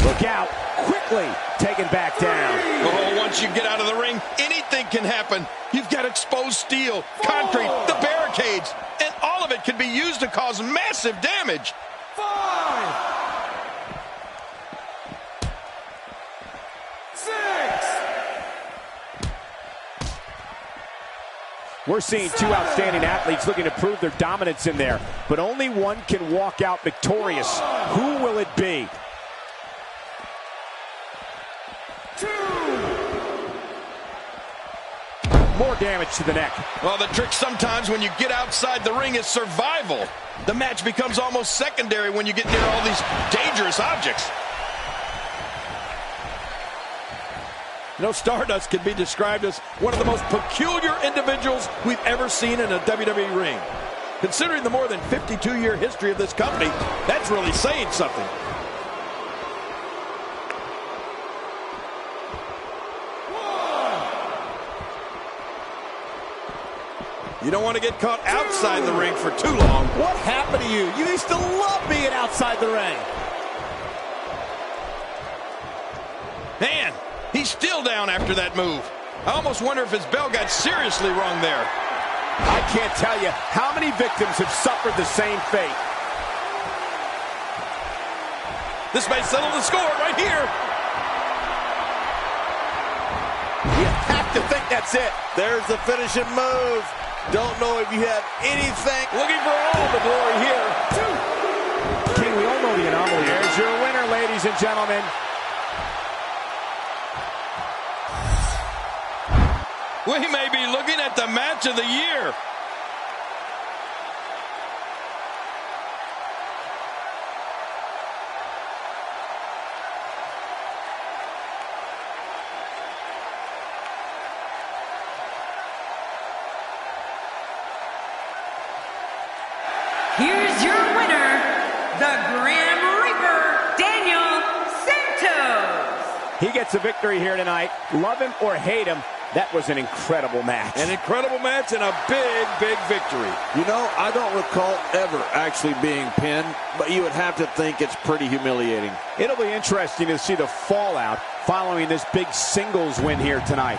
Look out. Quickly taken back down. Oh, once you get out of the ring, anything can happen. You've got exposed steel, concrete, the barricades, and all of it can be used to cause massive damage. 5. 6. We're seeing two outstanding athletes looking to prove their dominance in there, but only one can walk out victorious. Who will it be? 2. More damage to the neck. Well, the trick sometimes when you get outside the ring is survival. The match becomes almost secondary when you get near all these dangerous objects. You know, Stardust can be described as one of the most peculiar individuals we've ever seen in a WWE ring. Considering the more than 52-year history of this company, that's really saying something. You don't want to get caught outside the ring for too long. What happened to you? You used to love being outside the ring. Man, he's still down after that move. I almost wonder if his bell got seriously wrong there. I can't tell you how many victims have suffered the same fate. This may settle the score right here. You have to think that's it. There's the finishing move. Don't know if you have anything. Looking for all the glory here. King, we all know the anomaly. There's your winner, ladies and gentlemen. We may be looking at the match of the year. Here's your winner, the Grim Reaper, Daniel Santos. He gets a victory here tonight. Love him or hate him, that was an incredible match. An incredible match and a big, big victory. You know, I don't recall ever actually being pinned, but you would have to think it's pretty humiliating. It'll be interesting to see the fallout following this big singles win here tonight.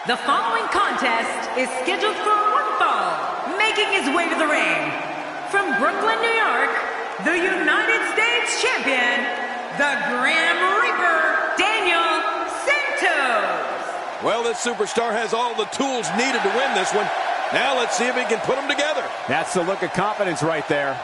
The following contest is scheduled for one fall. Making his way to the ring, from Brooklyn, New York, the United States Champion, the Grim Reaper, Daniel Santos. Well, this superstar has all the tools needed to win this one. Now let's see if he can put them together. That's the look of confidence right there.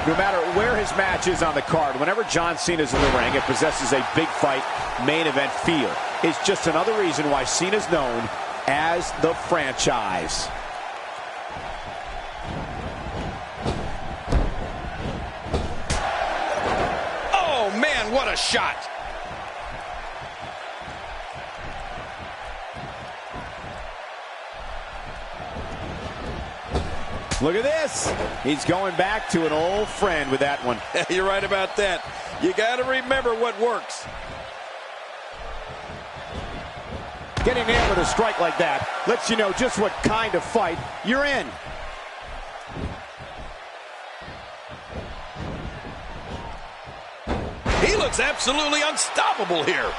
No matter where his match is on the card, whenever John Cena's in the ring, it possesses a big fight, main event feel. It's just another reason why Cena's known as the franchise. Oh, man, what a shot. Look at this. He's going back to an old friend with that one. You're right about that. You got to remember what works. Getting nailed with a strike like that lets you know just what kind of fight you're in. He looks absolutely unstoppable here.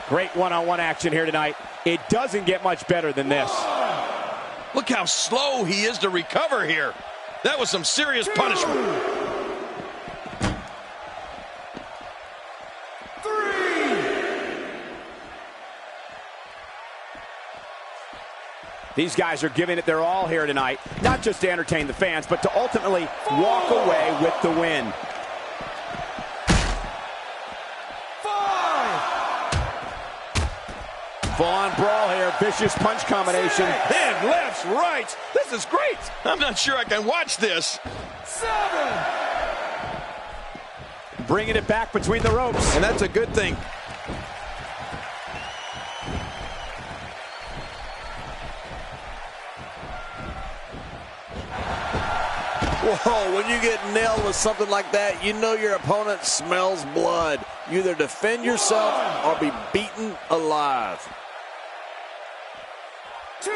Great one-on-one action here tonight. It doesn't get much better than this. Look how slow he is to recover here. That was some serious punishment. 3. These guys are giving it their all here tonight, not just to entertain the fans, but to ultimately walk away with the win. 5. Full-on brawl here, vicious punch combination. And lefts, rights. This is great. I'm not sure I can watch this. 7. Bringing it back between the ropes. And that's a good thing. Whoa, when you get nailed with something like that, you know your opponent smells blood. You either defend yourself or be beaten alive. 2.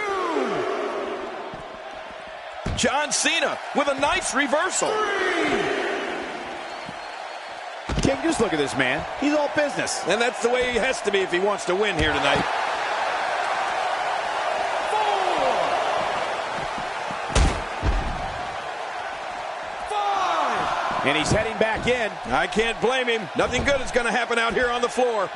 John Cena with a nice reversal. 3. King, just look at this man. He's all business. And that's the way he has to be if he wants to win here tonight. 4. 5. And he's heading back in. I can't blame him. Nothing good is going to happen out here on the floor.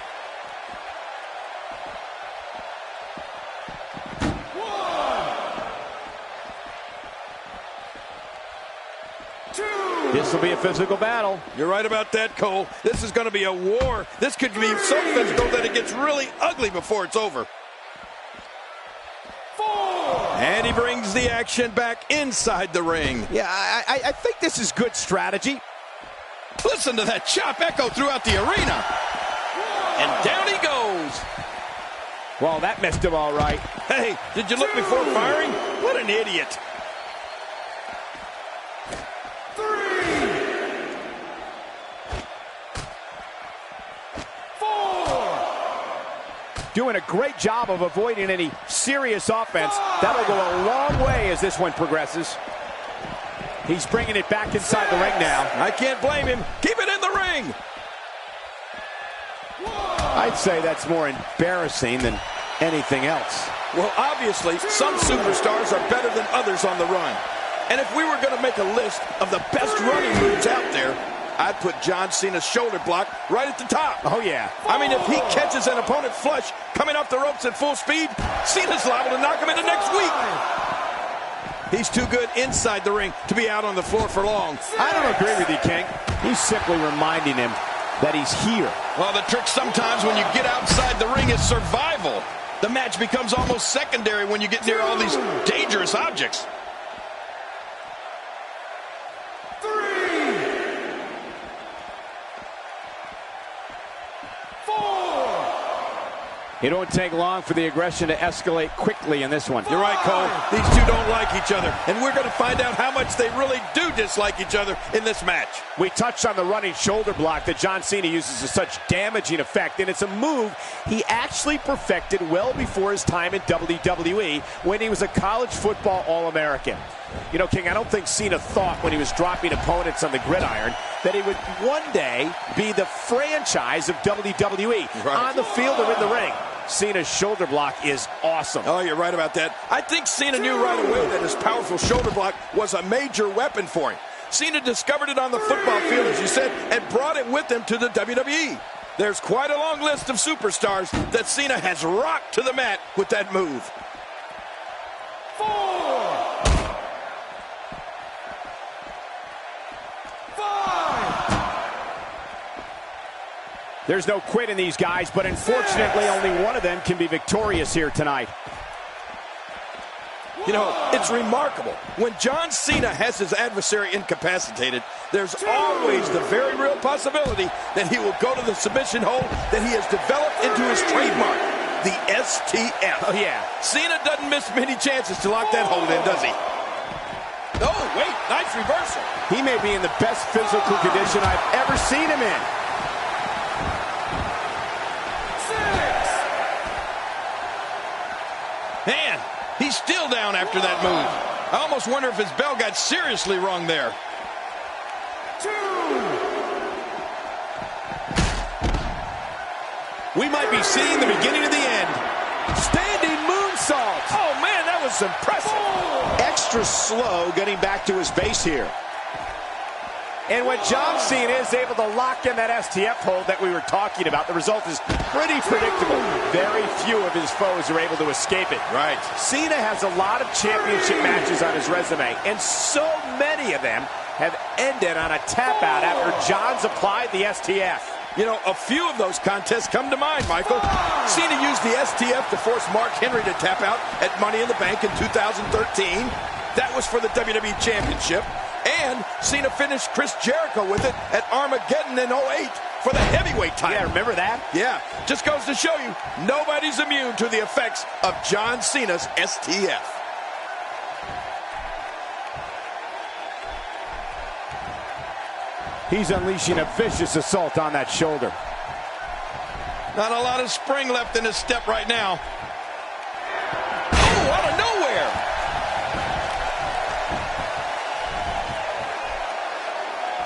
2. This will be a physical battle. You're right about that, Cole. This is going to be a war. This could be so physical that it gets really ugly before it's over. 4. And he brings the action back inside the ring. Yeah, I think this is good strategy. Listen to that chop echo throughout the arena. And down he goes. Well, that messed him all right. Hey, did you look before firing? What an idiot. 3. 4. Doing a great job of avoiding any serious offense. That'll go a long way as this one progresses. He's bringing it back inside the ring now. I can't blame him. Keep it in the ring. I'd say that's more embarrassing than anything else. Well, obviously, some superstars are better than others on the run. And if we were going to make a list of the best running moves out there, I'd put John Cena's shoulder block right at the top. Oh, yeah. I mean, if he catches an opponent flush coming off the ropes at full speed, Cena's liable to knock him into next week. He's too good inside the ring to be out on the floor for long. I don't agree with you, King. He's simply reminding him that he's here. Well, the trick sometimes when you get outside the ring is survival. The match becomes almost secondary when you get near all these dangerous objects. 3, 4. It won't take long for the aggression to escalate quickly in this one. You're right, Cole. These two don't like each other, and we're going to find out how much they really do dislike each other in this match. We touched on the running shoulder block that John Cena uses to such damaging effect, and it's a move he actually perfected well before his time in WWE when he was a college football All-American. You know, King, I don't think Cena thought when he was dropping opponents on the gridiron that he would one day be the franchise of WWE on the field or in the ring. Cena's shoulder block is awesome. Oh, you're right about that. I think Cena knew right away that his powerful shoulder block was a major weapon for him. Cena discovered it on the football field, as you said, and brought it with him to the WWE. There's quite a long list of superstars that Cena has rocked to the mat with that move. 4, 5. There's no quit in these guys, but unfortunately only one of them can be victorious here tonight. You know, it's remarkable. When John Cena has his adversary incapacitated, there's always the very real possibility that he will go to the submission hold that he has developed into his trademark, the STF. Oh, yeah. Cena doesn't miss many chances to lock that hold in, does he? Oh, wait, nice reversal. He may be in the best physical condition I've ever seen him in. 6. Man, he's still down after that move. I almost wonder if his bell got seriously wrong there. 2. We might be seeing the beginning of the end. Standing moonsault. Oh, man, that was impressive. Extra slow getting back to his base here. And when John Cena is able to lock in that STF hold that we were talking about, the result is pretty predictable. Very few of his foes are able to escape it. Right. Cena has a lot of championship matches on his resume, and so many of them have ended on a tap out after John's applied the STF. You know, a few of those contests come to mind, Michael. Cena used the STF to force Mark Henry to tap out at Money in the Bank in 2013. That was for the WWE Championship. And Cena finished Chris Jericho with it at Armageddon in 08 for the heavyweight title. Yeah, remember that? Yeah, just goes to show you, nobody's immune to the effects of John Cena's STF. He's unleashing a vicious assault on that shoulder. Not a lot of spring left in his step right now. Oh, out of nowhere!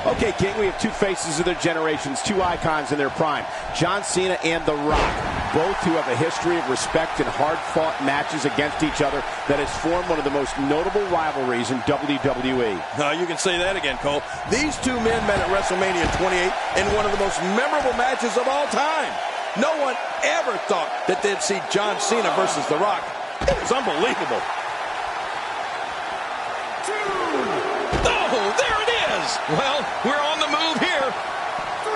Okay, King, we have two faces of their generations, two icons in their prime. John Cena and The Rock, both who have a history of respect and hard-fought matches against each other that has formed one of the most notable rivalries in WWE. You can say that again, Cole. These two men met at WrestleMania 28 in one of the most memorable matches of all time. No one ever thought that they'd see John Cena versus The Rock. It was unbelievable. 2. Oh, there it is! Well, we're on the move here. 3.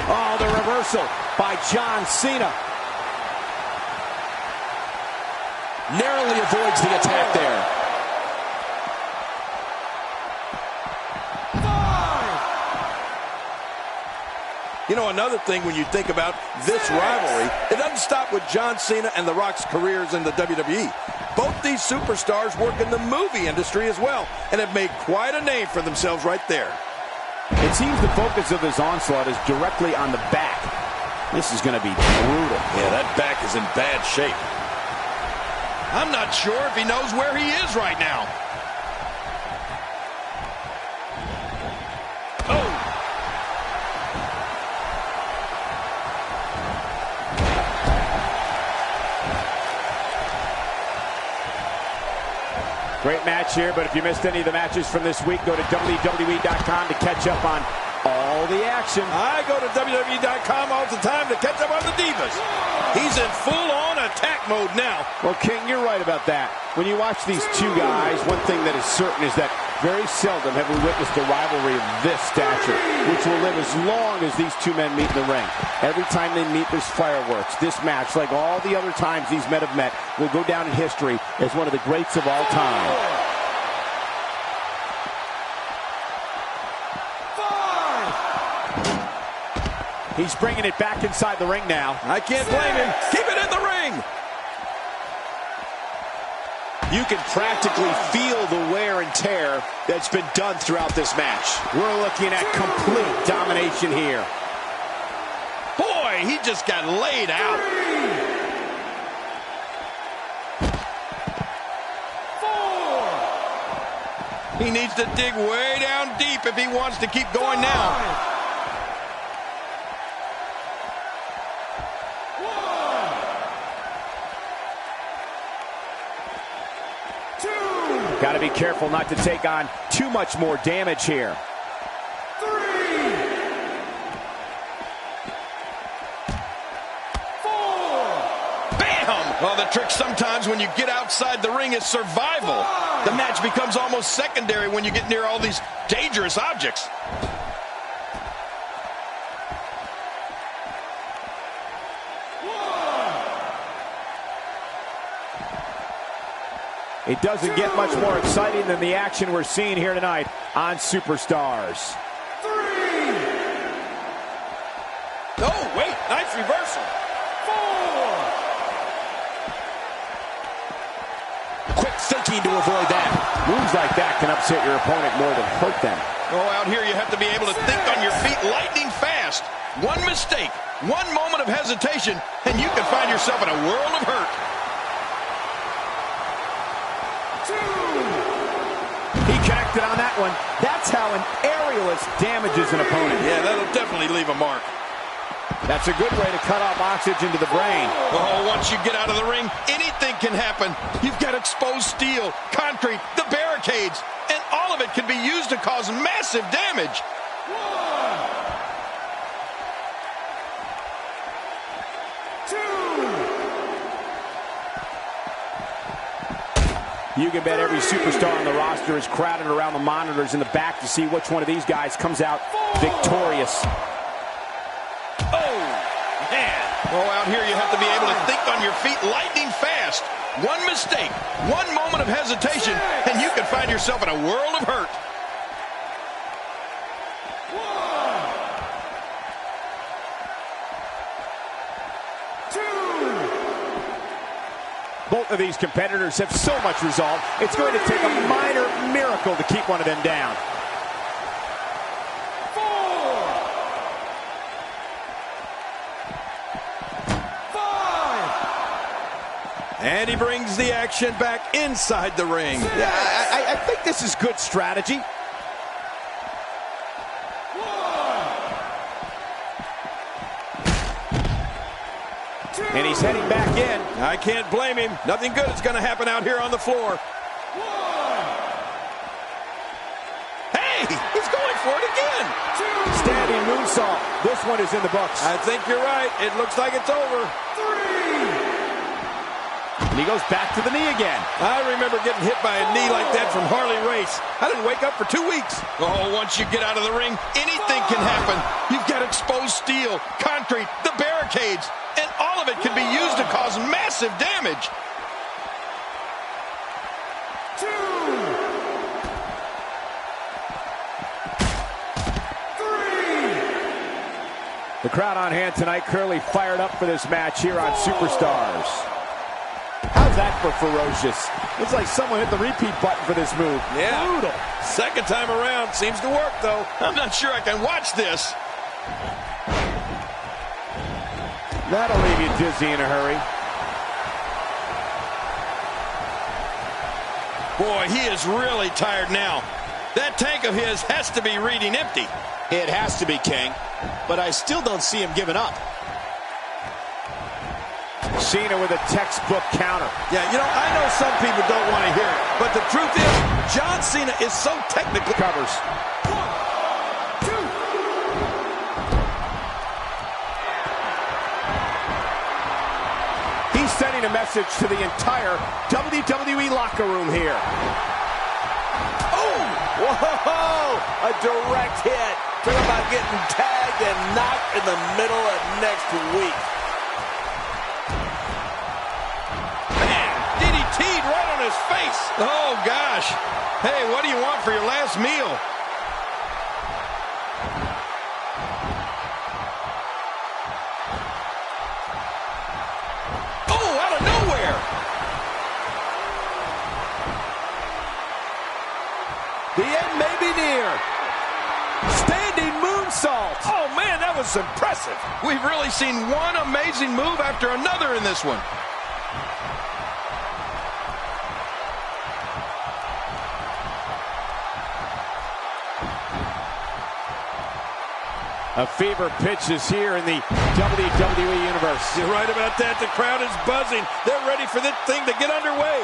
Oh, the reversal by John Cena. Narrowly avoids the attack there. 5. You know, another thing when you think about this rivalry, it doesn't stop with John Cena and The Rock's careers in the WWE. Both these superstars work in the movie industry as well and have made quite a name for themselves right there. It seems the focus of his onslaught is directly on the back. This is going to be brutal. Yeah, that back is in bad shape. I'm not sure if he knows where he is right now. Oh! Great match here, but if you missed any of the matches from this week, go to WWE.com to catch up on all the action. I go to WWE.com all the time to catch up on the Divas. He's in full-on attack mode now. Well, King, you're right about that. When you watch these two guys, one thing that is certain is that very seldom have we witnessed a rivalry of this stature, which will live as long as these two men meet in the ring. Every time they meet, there's fireworks. This match, like all the other times these men have met, will go down in history as one of the greats of all time. 5. He's bringing it back inside the ring now. I can't blame him. Keep it in the ring. You can practically feel the wear and tear that's been done throughout this match. We're looking at complete domination here. Boy, he just got laid out. 4. He needs to dig way down deep if he wants to keep going now. 1. 2. Got to be careful not to take on too much more damage here. 3. 4. Well, the trick sometimes when you get outside the ring is survival. The match becomes almost secondary when you get near all these dangerous objects. It doesn't get much more exciting than the action we're seeing here tonight on Superstars. 3. Oh, wait, nice reversal. 4. Quick thinking to avoid that. Moves like that can upset your opponent more than hurt them. Oh, out here you have to be able to think on your feet lightning fast. One mistake, one moment of hesitation, and you can find yourself in a world of hurt. 2. He connected on that one. That's how an aerialist damages an opponent. Yeah, that'll definitely leave a mark. That's a good way to cut off oxygen to the brain. Oh, once you get out of the ring, anything can happen. You've got exposed steel, concrete, the barricades, and all of it can be used to cause massive damage. 1. 2. You can bet every superstar on the roster is crowded around the monitors in the back to see which one of these guys comes out victorious. Oh, man. Oh, out here you have to be able to think on your feet lightning fast. One mistake, one moment of hesitation, and you can find yourself in a world of hurt. 1. 2. Both of these competitors have so much resolve, it's going to take a minor miracle to keep one of them down. 4. 5. And he brings the action back inside the ring. Yeah, I think this is good strategy. 1. 2. And he's heading back in. I can't blame him. Nothing good is going to happen out here on the floor. 1. Hey, he's going for it again. 2. Standing moonsault. This one is in the books. I think you're right. It looks like it's over. 3. And he goes back to the knee again. I remember getting hit by a knee like that from Harley Race. I didn't wake up for 2 weeks. Oh, once you get out of the ring, anything can happen. You've got exposed steel, concrete, the barricades, and all of it can be used to cause massive damage. 2. 3. The crowd on hand tonight clearly fired up for this match here on Superstars. How's that for ferocious? Looks like someone hit the repeat button for this move. Yeah. Brutal. Second time around. Seems to work, though. I'm not sure I can watch this. That'll leave you dizzy in a hurry. Boy, he is really tired now. That tank of his has to be reading empty. It has to be, King. But I still don't see him giving up. Cena with a textbook counter. Yeah, you know, I know some people don't want to hear it, but the truth is, John Cena is so technically Covers. 1, 2. He's sending a message to the entire WWE locker room here. Oh! Whoa! A direct hit. Talk about getting tagged and knocked in the middle of next week. Man, DDT'd right on his face. Oh, gosh. Hey, what do you want for your last meal? Oh, out of nowhere. The end may be near. Standing moonsault. Oh, man, that was impressive. We've really seen one amazing move after another in this one. A fever pitch is here in the WWE Universe. You're right about that. The crowd is buzzing. They're ready for this thing to get underway.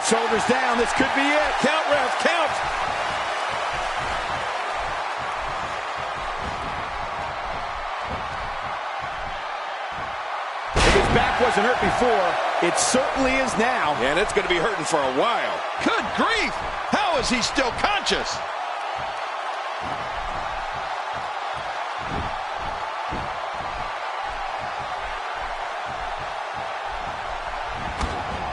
Shoulders down. This could be it. Count, ref, count. If his back wasn't hurt before, it certainly is now. And it's going to be hurting for a while. Good grief. How is he still conscious?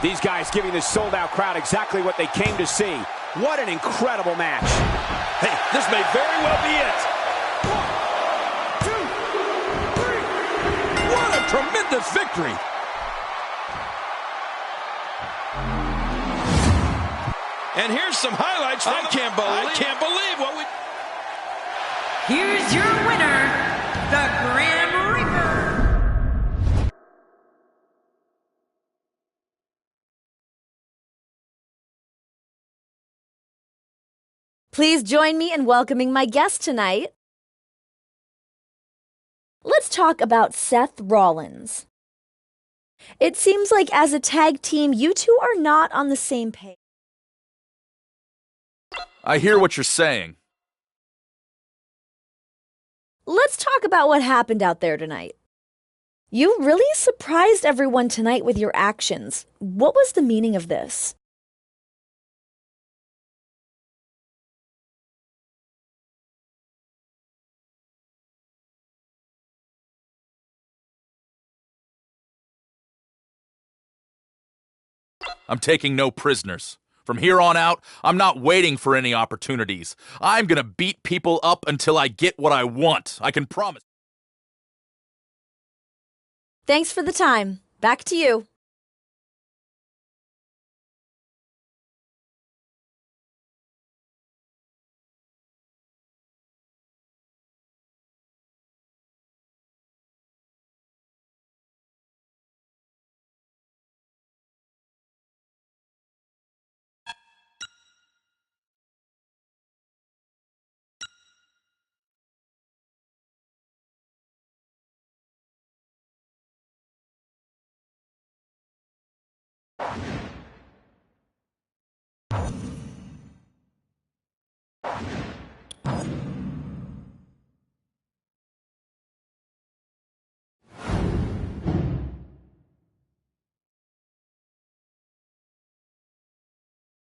These guys giving this sold-out crowd exactly what they came to see. What an incredible match. Hey, this may very well be it. 1, 2, 3. What a tremendous victory. And here's some highlights. I can't believe what we... Here's your winner, the Grim Reaper. Please join me in welcoming my guest tonight. Let's talk about Seth Rollins. It seems like as a tag team, you two are not on the same page. I hear what you're saying. Let's talk about what happened out there tonight. You really surprised everyone tonight with your actions. What was the meaning of this? I'm taking no prisoners. From here on out, I'm not waiting for any opportunities. I'm gonna beat people up until I get what I want. I can promise. Thanks for the time. Back to you.